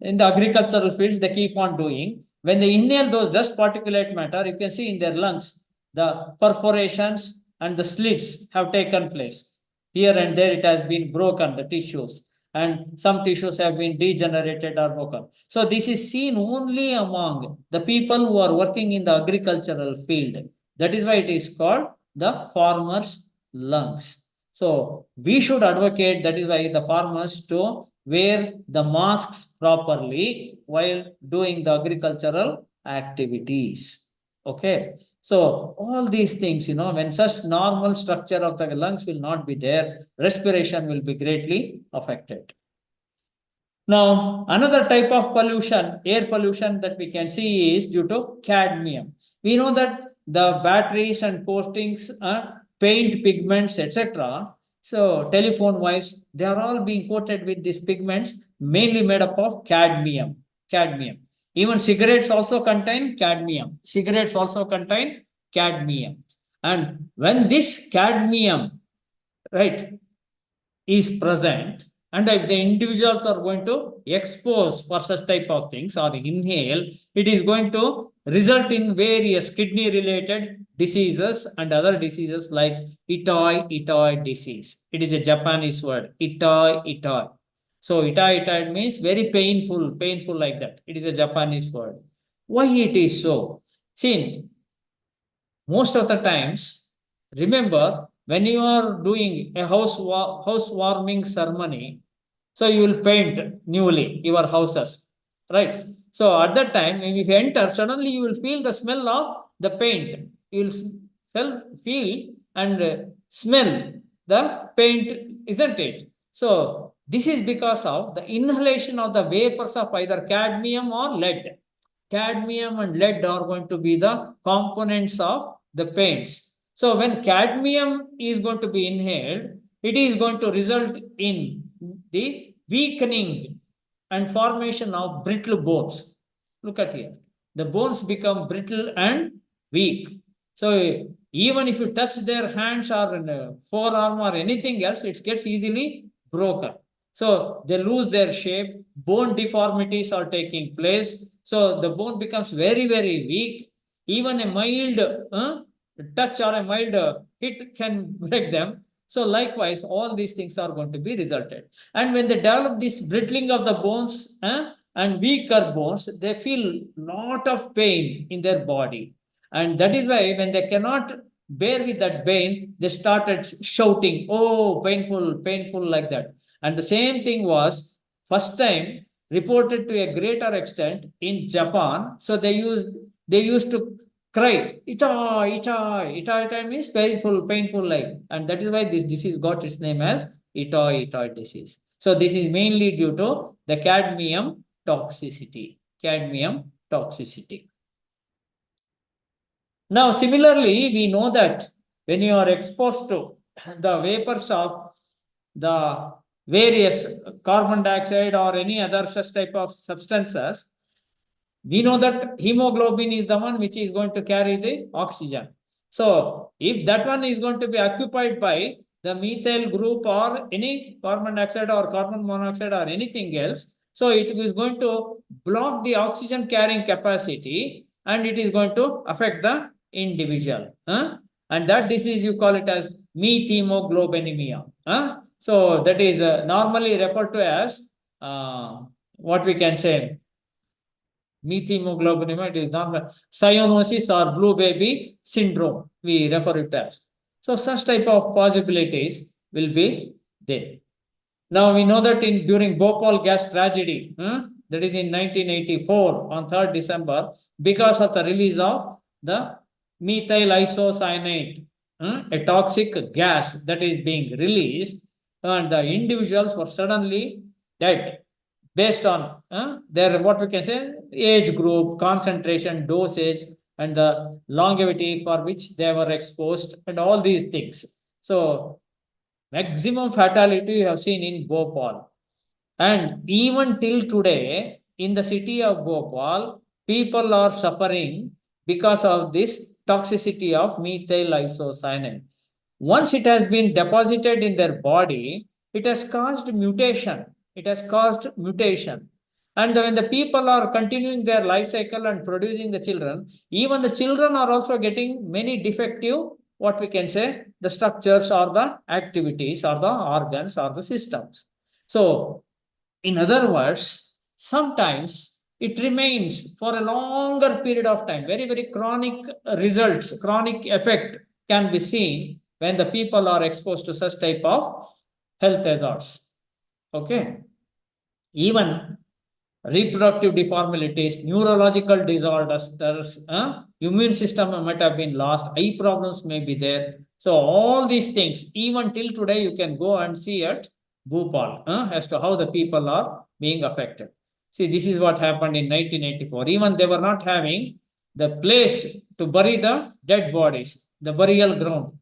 in the agricultural fields, they keep on doing. When they inhale those dust particulate matter, you can see in their lungs, the perforations and the slits have taken place. Here and there it has been broken, the tissues, and some tissues have been degenerated or broken. So this is seen only among the people who are working in the agricultural field. That is why it is called the farmer's lungs. So we should advocate, that is why the farmers to wear the masks properly while doing the agricultural activities. Okay. So all these things, when such normal structure of the lungs will not be there, respiration will be greatly affected. Now, another type of pollution, air pollution that we can see is due to cadmium. We know that the batteries and coatings, paint pigments, etc. So telephone wires, they are all being coated with these pigments, mainly made up of cadmium. Even cigarettes also contain cadmium. And when this cadmium, right, is present, and if the individuals are going to expose for such type of things or inhale, it is going to result in various kidney related diseases and other diseases like itoi disease. It is a Japanese word, itoi. So itoi means very painful like that. It is a Japanese word. Why it is so? See, most of the times, remember when you are doing a housewarming ceremony, so you will paint newly your houses, right? So at that time, when you enter, suddenly you will feel the smell of the paint. You will feel and smell the paint, isn't it? So this is because of the inhalation of the vapors of either cadmium or lead. Cadmium and lead are going to be the components of the paints. So when cadmium is going to be inhaled, it is going to result in the weakening and formation of brittle bones. Look at here. The bones become brittle and weak. So even if you touch their hands or forearm or anything else, it gets easily broken. So they lose their shape, bone deformities are taking place. So the bone becomes very weak. Even a mild touch or a mild hit can break them. So likewise, all these things are going to be resulted. And when they develop this brittling of the bones and weaker bones, they feel lot of pain in their body. And that is why when they cannot bear with that pain, they started shouting, oh, painful like that. And the same thing was first time reported to a greater extent in Japan. So they used to cry, ita means painful like, and that is why this disease got its name as ita disease. So this is mainly due to the cadmium toxicity. Now, similarly, we know that when you are exposed to the vapors of the various carbon dioxide or any other such type of substances, we know that hemoglobin is the one which is going to carry the oxygen. So if that one is going to be occupied by the methyl group or any carbon dioxide or carbon monoxide or anything else, so it is going to block the oxygen carrying capacity and it is going to affect the individual. And that disease you call it as methemoglobinemia. So that is normally referred to as what we can say methemoglobinemia. It is not cyanosis or blue baby syndrome, we refer it as. So such type of possibilities will be there. Now we know that during Bhopal gas tragedy, that is in 1984 on 3rd December, because of the release of the methyl isocyanate, a toxic gas that is being released, and the individuals were suddenly dead based on their what we can say age group, concentration, dosage, and the longevity for which they were exposed, and all these things. So maximum fatality you have seen in Bhopal. And even till today, in the city of Bhopal, people are suffering because of this toxicity of methyl isocyanate. Once it has been deposited in their body, it has caused mutation. And when the people are continuing their life cycle and producing the children, even the children are also getting many defective, what we can say, the structures or the activities or the organs or the systems. So, in other words, sometimes it remains for a longer period of time. Very chronic results, chronic effect can be seen when the people are exposed to such type of health hazards. Okay. Even reproductive deformities, neurological disorders, immune system might have been lost, eye problems may be there. So all these things, even till today, you can go and see at Bhopal as to how the people are being affected. See, this is what happened in 1984. Even they were not having the place to bury the dead bodies, the burial ground.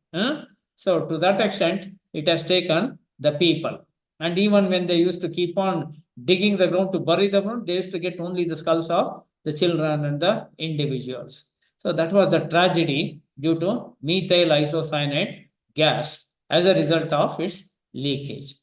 So to that extent, it has taken the people. And even when they used to keep on digging the ground to bury the ground, they used to get only the skulls of the children and the individuals. So that was the tragedy due to methyl isocyanate gas as a result of its leakage.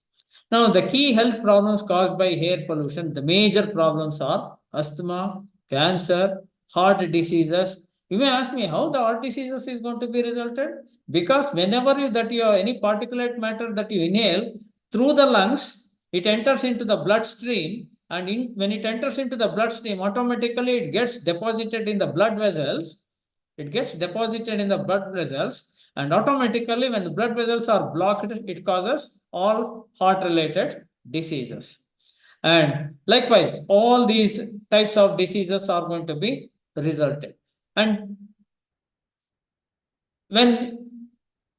Now, the key health problems caused by air pollution, the major problems are asthma, cancer, heart diseases. You may ask me how the heart diseases is going to be resulted? Because whenever you any particulate matter that you inhale through the lungs, it enters into the bloodstream, and when it enters into the bloodstream, automatically it gets deposited in the blood vessels. It gets deposited in the blood vessels, and automatically when the blood vessels are blocked, it causes all heart related diseases. And likewise, all these types of diseases are going to be resulted. And when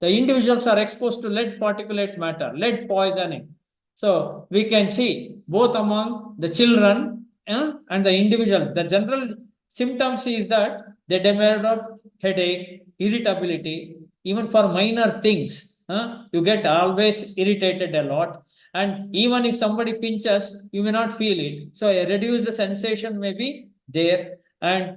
the individuals are exposed to lead particulate matter, lead poisoning, so we can see both among the children and the individual, the general symptoms is that they develop headache, irritability, even for minor things. You get always irritated a lot. And even if somebody pinches, you may not feel it. So a reduced sensation may be there. And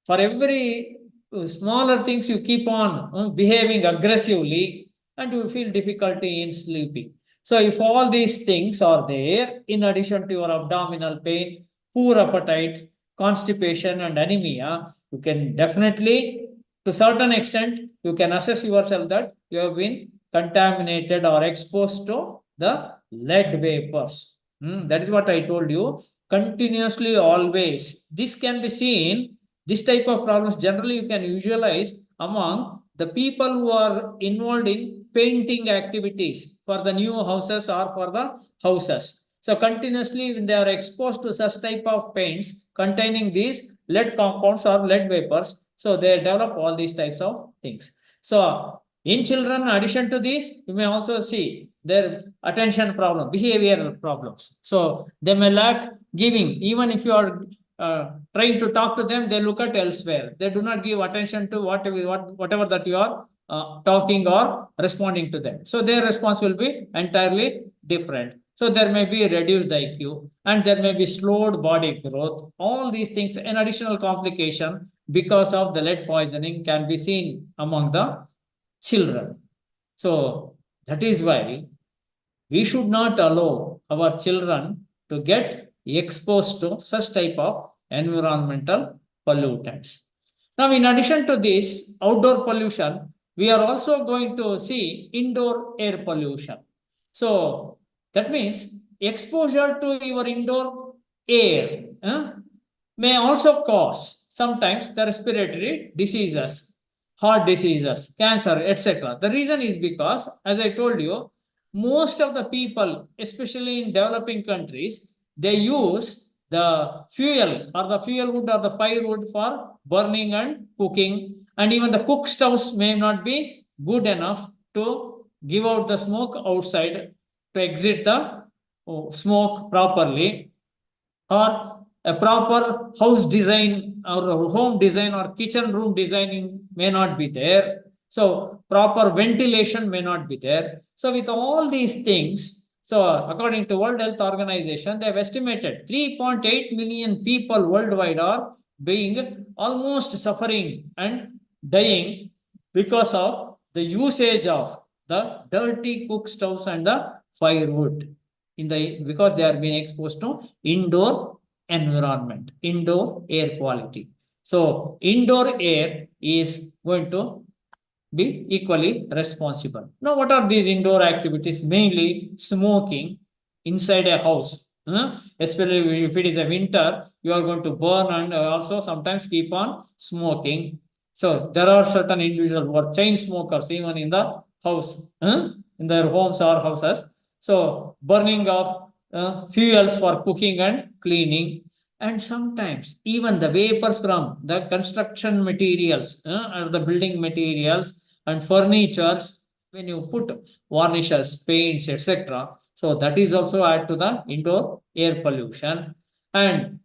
for every smaller things you keep on behaving aggressively, and you feel difficulty in sleeping. So if all these things are there, in addition to your abdominal pain, poor appetite, constipation and anemia, you can definitely, to certain extent, you can assess yourself that you have been contaminated or exposed to the lead vapors. That is what I told you. Continuously, always. This can be seen, this type of problems generally you can visualize among the people who are involved in painting activities for the new houses or for the houses. So continuously when they are exposed to such type of paints containing these lead compounds or lead vapors, so they develop all these types of things. So in children, in addition to this, you may also see their attention problem, behavioral problems. So they may lack giving, even if you are trying to talk to them, they look at elsewhere. They do not give attention to whatever that you are talking or responding to them. So their response will be entirely different. So there may be reduced IQ and there may be slowed body growth. All these things, an additional complication because of the lead poisoning can be seen among the children. So that is why we should not allow our children to get exposed to such type of environmental pollutants. Now, in addition to this outdoor pollution, we are also going to see indoor air pollution. So that means exposure to your indoor air may also cause sometimes the respiratory diseases, heart diseases, cancer, etc. The reason is because, as I told you, most of the people, especially in developing countries, they use the fuel or the fuel wood or the firewood for burning and cooking, and even the cook stoves may not be good enough to give out the smoke outside, to exit the smoke properly, or a proper house design or home design or kitchen room designing may not be there. So proper ventilation may not be there. So with all these things, so according to World Health Organization, they have estimated 3.8 million people worldwide are being almost suffering and dying because of the usage of the dirty cook stoves and the firewood because they are being exposed to indoor environment, indoor air quality. So indoor air is going to be equally responsible. Now, what are these indoor activities? Mainly smoking inside a house. Especially if it is a winter, you are going to burn and also sometimes keep on smoking. So there are certain individuals who are chain smokers even in the house, in their homes or houses. So burning of fuels for cooking and cleaning, and sometimes even the vapors from the construction materials or the building materials and furnitures, when you put varnishes, paints, etc. So that is also add to the indoor air pollution. And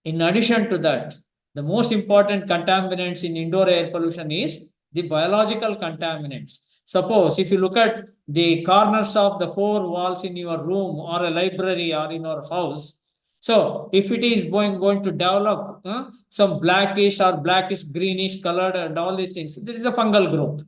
in addition to that, the most important contaminants in indoor air pollution is the biological contaminants. Suppose if you look at the corners of the four walls in your room or a library or in your house, so if it is going to develop some blackish or blackish greenish colored and all these things, there is a fungal growth.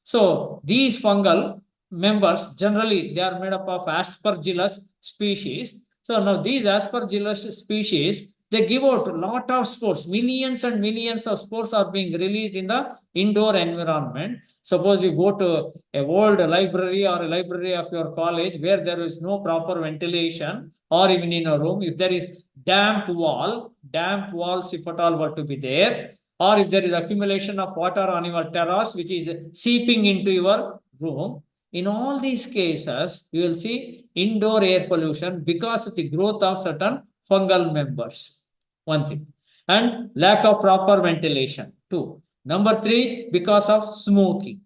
So these fungal members, generally they are made up of aspergillus species. So now these aspergillus species, they give out a lot of spores. Millions and millions of spores are being released in the indoor environment. Suppose you go to a old library or a library of your college where there is no proper ventilation, or even in a room, if there is damp walls, if at all were to be there, or if there is accumulation of water on your terrace which is seeping into your room, in all these cases, you will see indoor air pollution because of the growth of certain fungal members. One thing. And lack of proper ventilation. Two. Number three, because of smoking.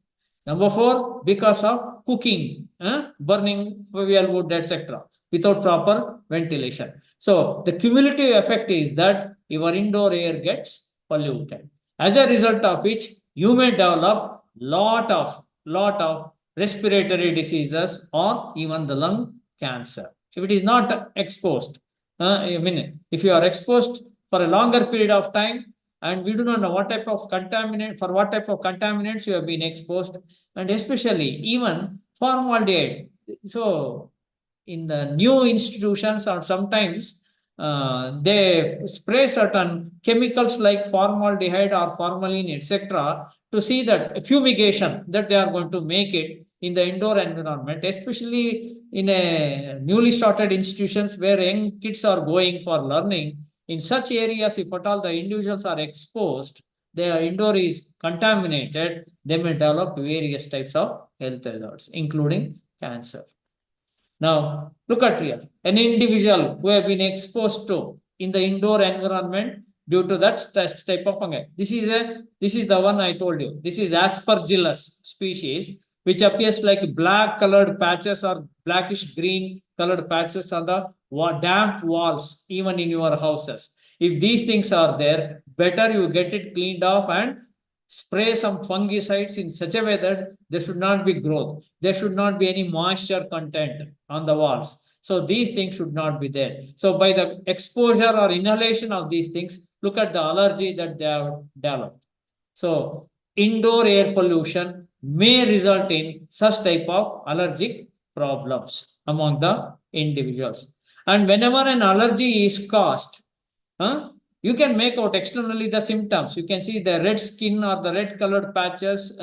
Number four, because of cooking, burning fuel wood, etc., without proper ventilation. So the cumulative effect is that your indoor air gets polluted. As a result of which, you may develop lot of respiratory diseases or even the lung cancer. If it is not exposed, if you are exposed for a longer period of time, and we do not know what type of contaminants you have been exposed, and especially even formaldehyde. So in the new institutions, or sometimes they spray certain chemicals like formaldehyde or formalin, etc., to see that fumigation that they are going to make it in the indoor environment, especially in a newly started institutions where young kids are going for learning. In such areas, if at all the individuals are exposed, their indoor is contaminated, they may develop various types of health results, including cancer. Now, look at here. An individual who have been exposed to in the indoor environment due to that type of fungi. This is the one I told you. This is Aspergillus species, which appears like black colored patches or blackish green colored patches on the damp walls, even in your houses. If these things are there, better you get it cleaned off and spray some fungicides in such a way that there should not be growth. There should not be any moisture content on the walls. So these things should not be there. So by the exposure or inhalation of these things, look at the allergy that they have developed. So indoor air pollution may result in such type of allergic problems among the individuals. And whenever an allergy is caused, you can make out externally the symptoms. You can see the red skin or the red colored patches,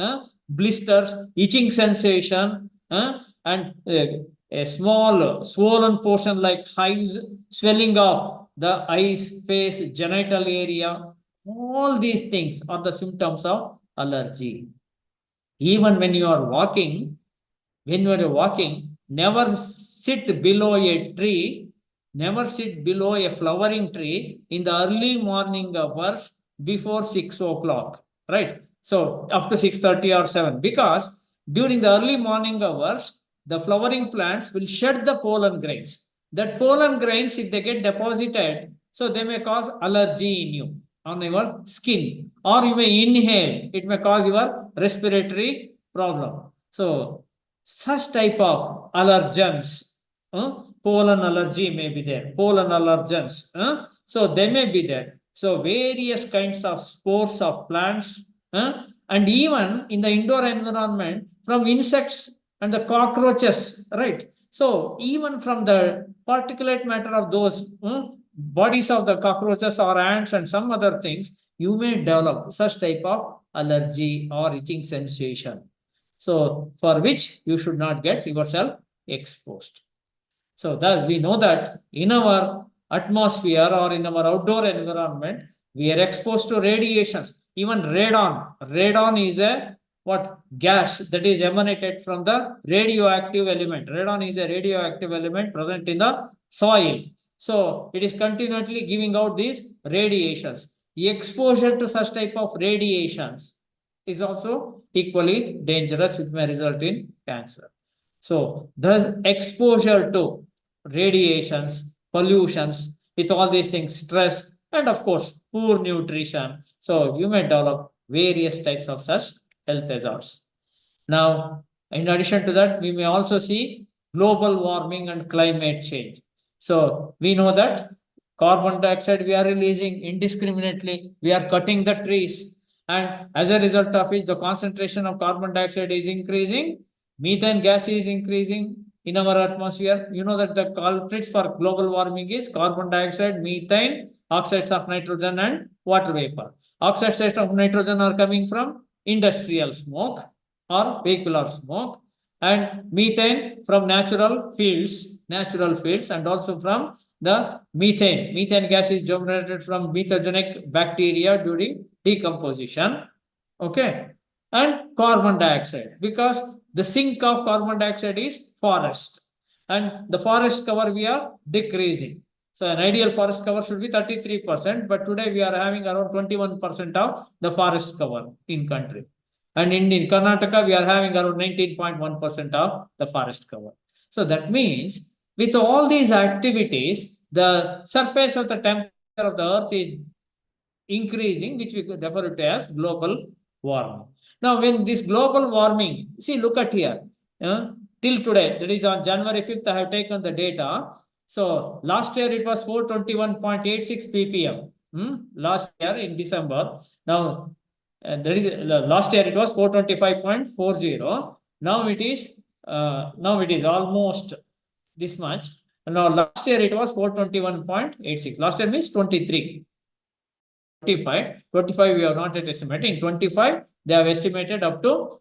blisters, itching sensation, and a small swollen portion like hives, swelling of the eyes, face, genital area. All these things are the symptoms of allergy. Even when you are walking, never sit below a tree, never sit below a flowering tree in the early morning hours before 6 o'clock, right? So up to 6:30 or 7, because during the early morning hours, the flowering plants will shed the pollen grains. That pollen grains, if they get deposited, so they may cause allergy in you, on your skin, or you may inhale, it may cause your respiratory problem. So such type of allergens, pollen allergy may be there, pollen allergens, so they may be there. So various kinds of spores of plants, and even in the indoor environment from insects and the cockroaches, right? So even from the particulate matter of those bodies of the cockroaches or ants and some other things, you may develop such type of allergy or itching sensation. So for which you should not get yourself exposed. So thus we know that in our atmosphere or in our outdoor environment, we are exposed to radiations. Even radon. Radon is a what gas that is emanated from the radioactive element. Radon is a radioactive element present in the soil. So it is continually giving out these radiations. The exposure to such type of radiations is also equally dangerous, which may result in cancer. So thus exposure to radiations, pollutions, with all these things, stress, and of course, poor nutrition. So you may develop various types of such health hazards. Now, in addition to that, we may also see global warming and climate change. So we know that carbon dioxide we are releasing indiscriminately. We are cutting the trees. And as a result of which, the concentration of carbon dioxide is increasing. Methane gas is increasing in our atmosphere. You know that the culprits for global warming is carbon dioxide, methane, oxides of nitrogen, and water vapor. Oxides of nitrogen are coming from industrial smoke or vehicular smoke, and methane from natural fields, and also from the methane. Methane gas is generated from methogenic bacteria during decomposition. Okay. And carbon dioxide, because the sink of carbon dioxide is forest, and the forest cover we are decreasing. So an ideal forest cover should be 33%, but today we are having around 21% of the forest cover in country. And in Karnataka, we are having around 19.1% of the forest cover. So that means with all these activities, the surface of the temperature of the earth is increasing, which we could refer to as global warming. Now, when this global warming, see, look at here, till today, that is on January 5th, I have taken the data. So last year it was 421.86 ppm. Last year in December. Now, that is last year it was 425.40. Now it is almost this much. Now last year it was 421.86. Last year means 23. 25 we have not yet estimated. In 25 they have estimated up to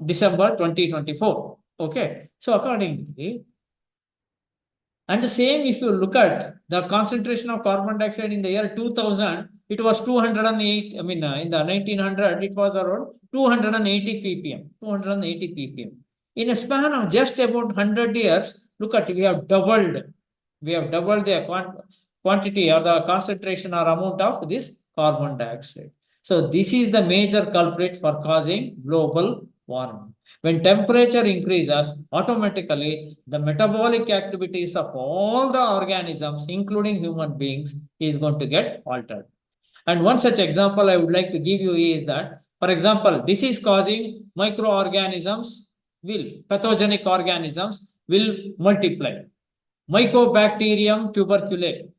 December 2024. Okay, so accordingly, and the same if you look at the concentration of carbon dioxide in the year 2000, it was 208. I mean, in the 1900 it was around 280 ppm. 280 ppm. In a span of just about 100 years, look at, we have doubled. We have doubled the quantity or the concentration or amount of this carbon dioxide. So this is the major culprit for causing global warming. When temperature increases, automatically the metabolic activities of all the organisms, including human beings, is going to get altered. And one such example I would like to give you is that, for example, disease causing microorganisms pathogenic organisms will multiply. Mycobacterium tuberculosis,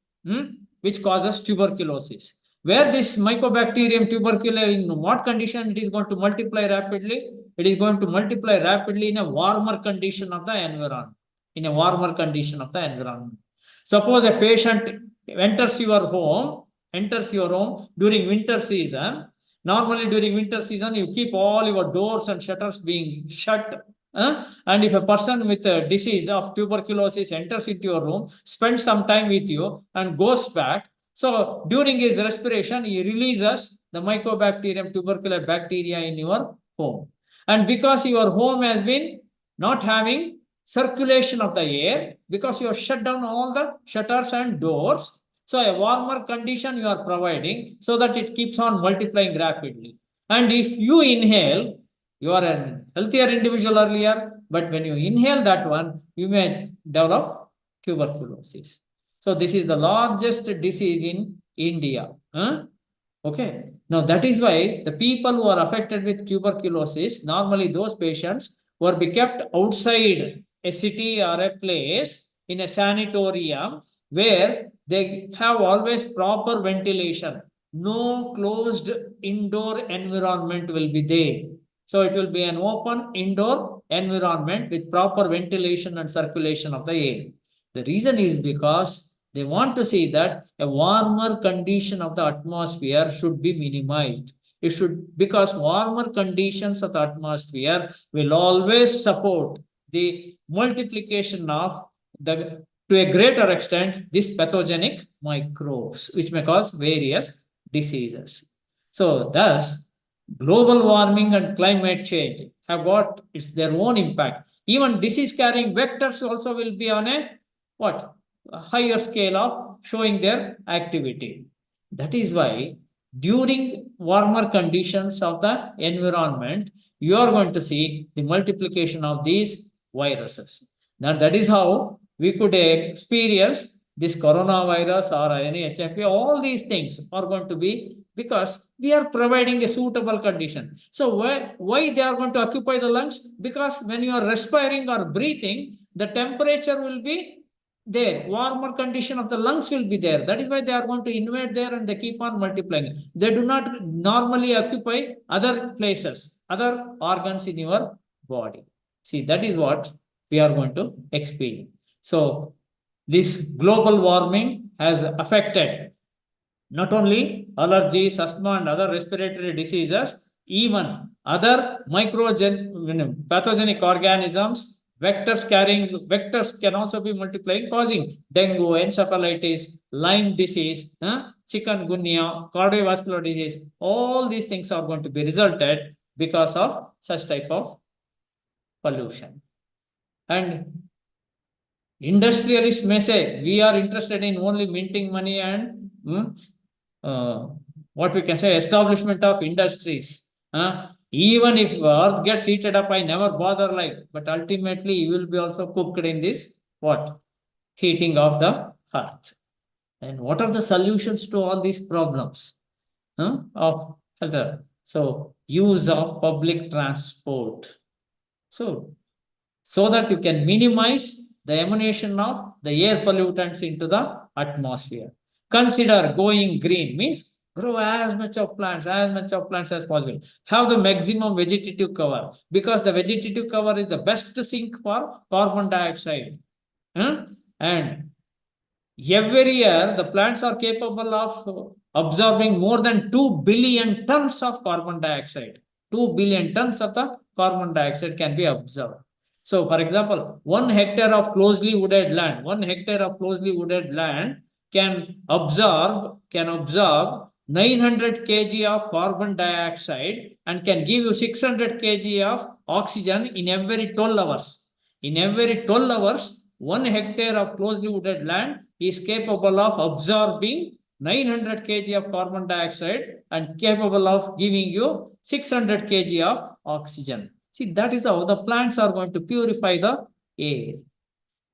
which causes tuberculosis. Where this Mycobacterium tuberculosis, in what condition it is going to multiply rapidly? It is going to multiply rapidly in a warmer condition of the environment. In a warmer condition of the environment. Suppose a patient enters your home during winter season. Normally during winter season, you keep all your doors and shutters being shut. And if a person with a disease of tuberculosis enters into your room, spends some time with you and goes back, so during his respiration, he releases the Mycobacterium tuberculosis bacteria in your home. And because your home has been not having circulation of the air, because you have shut down all the shutters and doors, so a warmer condition you are providing so that it keeps on multiplying rapidly. And if you inhale, you are a healthier individual earlier, but when you inhale that one, you may develop tuberculosis. So this is the largest disease in India. Okay. Now that is why the people who are affected with tuberculosis, normally those patients will be kept outside a city or a place in a sanatorium where they have always proper ventilation. No closed indoor environment will be there. So it will be an open indoor environment with proper ventilation and circulation of the air. The reason is because they want to see that a warmer condition of the atmosphere should be minimized. It should, because warmer conditions of the atmosphere will always support the multiplication of the, to a greater extent, these pathogenic microbes, which may cause various diseases. So thus, global warming and climate change have got their own impact. Even disease carrying vectors also will be on a what? A higher scale of showing their activity. That is why during warmer conditions of the environment, you are going to see the multiplication of these viruses. Now that is how we could experience this coronavirus or any HMP. All these things are going to be because we are providing a suitable condition. So why they are going to occupy the lungs? Because when you are respiring or breathing, the temperature will be there, warmer condition of the lungs will be there. That is why they are going to invade there and they keep on multiplying. They do not normally occupy other places, other organs in your body. See, that is what we are going to experience. So, this global warming has affected not only allergies, asthma, and other respiratory diseases, even other pathogenic organisms, vectors can also be multiplying, causing dengue, encephalitis, Lyme disease, chikungunya, cardiovascular disease. All these things are going to be resulted because of such type of pollution. And industrialists may say we are interested in only minting money and what we can say establishment of industries. Even if earth gets heated up, I never bother like, but ultimately you will be also cooked in this what? Heating of the earth. And what are the solutions to all these problems of health? So use of public transport. So that you can minimize the emanation of the air pollutants into the atmosphere. Consider going green means grow as much of plants as possible. Have the maximum vegetative cover because the vegetative cover is the best sink for carbon dioxide. And every year, the plants are capable of absorbing more than 2 billion tons of carbon dioxide. 2 billion tons of the carbon dioxide can be absorbed. So, for example, 1 hectare of closely wooded land, can absorb 900 kg of carbon dioxide and can give you 600 kg of oxygen in every 12 hours. In every 12 hours, 1 hectare of closely wooded land is capable of absorbing 900 kg of carbon dioxide and capable of giving you 600 kg of oxygen. See, that is how the plants are going to purify the air.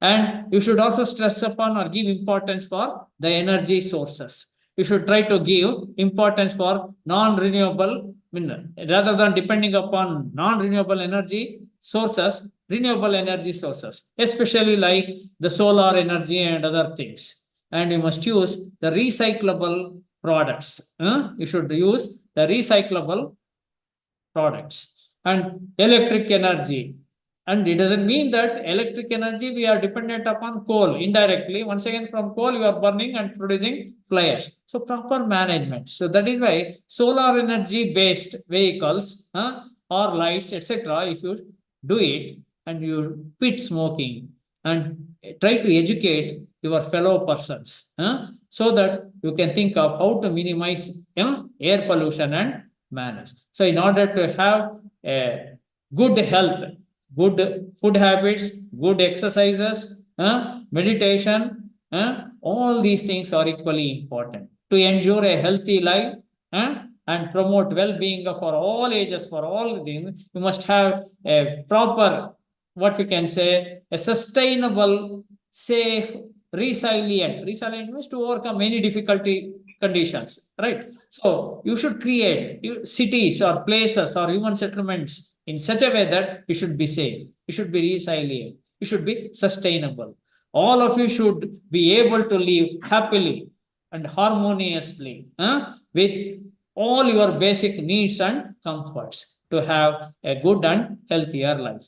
And you should also stress upon or give importance for the energy sources. You should try to give importance for non-renewable mineral rather than depending upon non-renewable energy sources, renewable energy sources, especially like the solar energy and other things. And you must use the recyclable products. You should use the recyclable products and electric energy. And it doesn't mean that electric energy we are dependent upon coal indirectly. Once again, from coal you are burning and producing flares. So proper management. So that is why solar energy based vehicles or lights, etc. If you do it and you quit smoking and try to educate your fellow persons so that you can think of how to minimize air pollution and manage. So in order to have a good health, good food habits, good exercises, meditation, all these things are equally important to ensure a healthy life and promote well-being for all ages, for all things. You must have a proper, what we can say, a sustainable, safe, resilient means to overcome any difficulty conditions, right? So you should create cities or places or human settlements in such a way that you should be safe, you should be resilient, you should be sustainable. All of you should be able to live happily and harmoniously with all your basic needs and comforts to have a good and healthier life.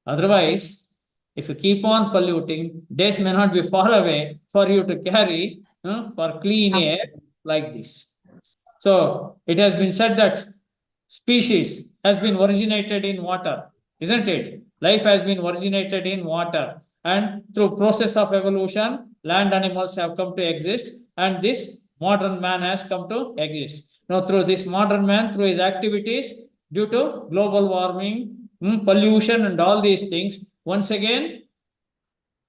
Otherwise, if you keep on polluting, days may not be far away for you to carry for clean air like this. So it has been said that species has been originated in water, isn't it? Life has been originated in water, and through process of evolution, land animals have come to exist, and this modern man has come to exist. Now, through this modern man, through his activities, due to global warming, pollution, and all these things, once again,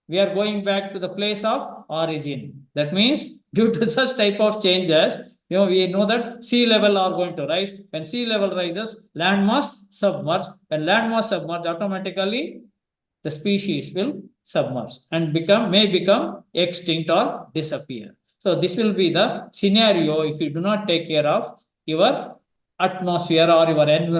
we are going back to the place of origin. That means, due to such type of changes, we know that sea level are going to rise. When sea level rises, land mass submerge. When land mass submerge, automatically the species will submerge and may become extinct or disappear. So this will be the scenario if you do not take care of your atmosphere or your environment.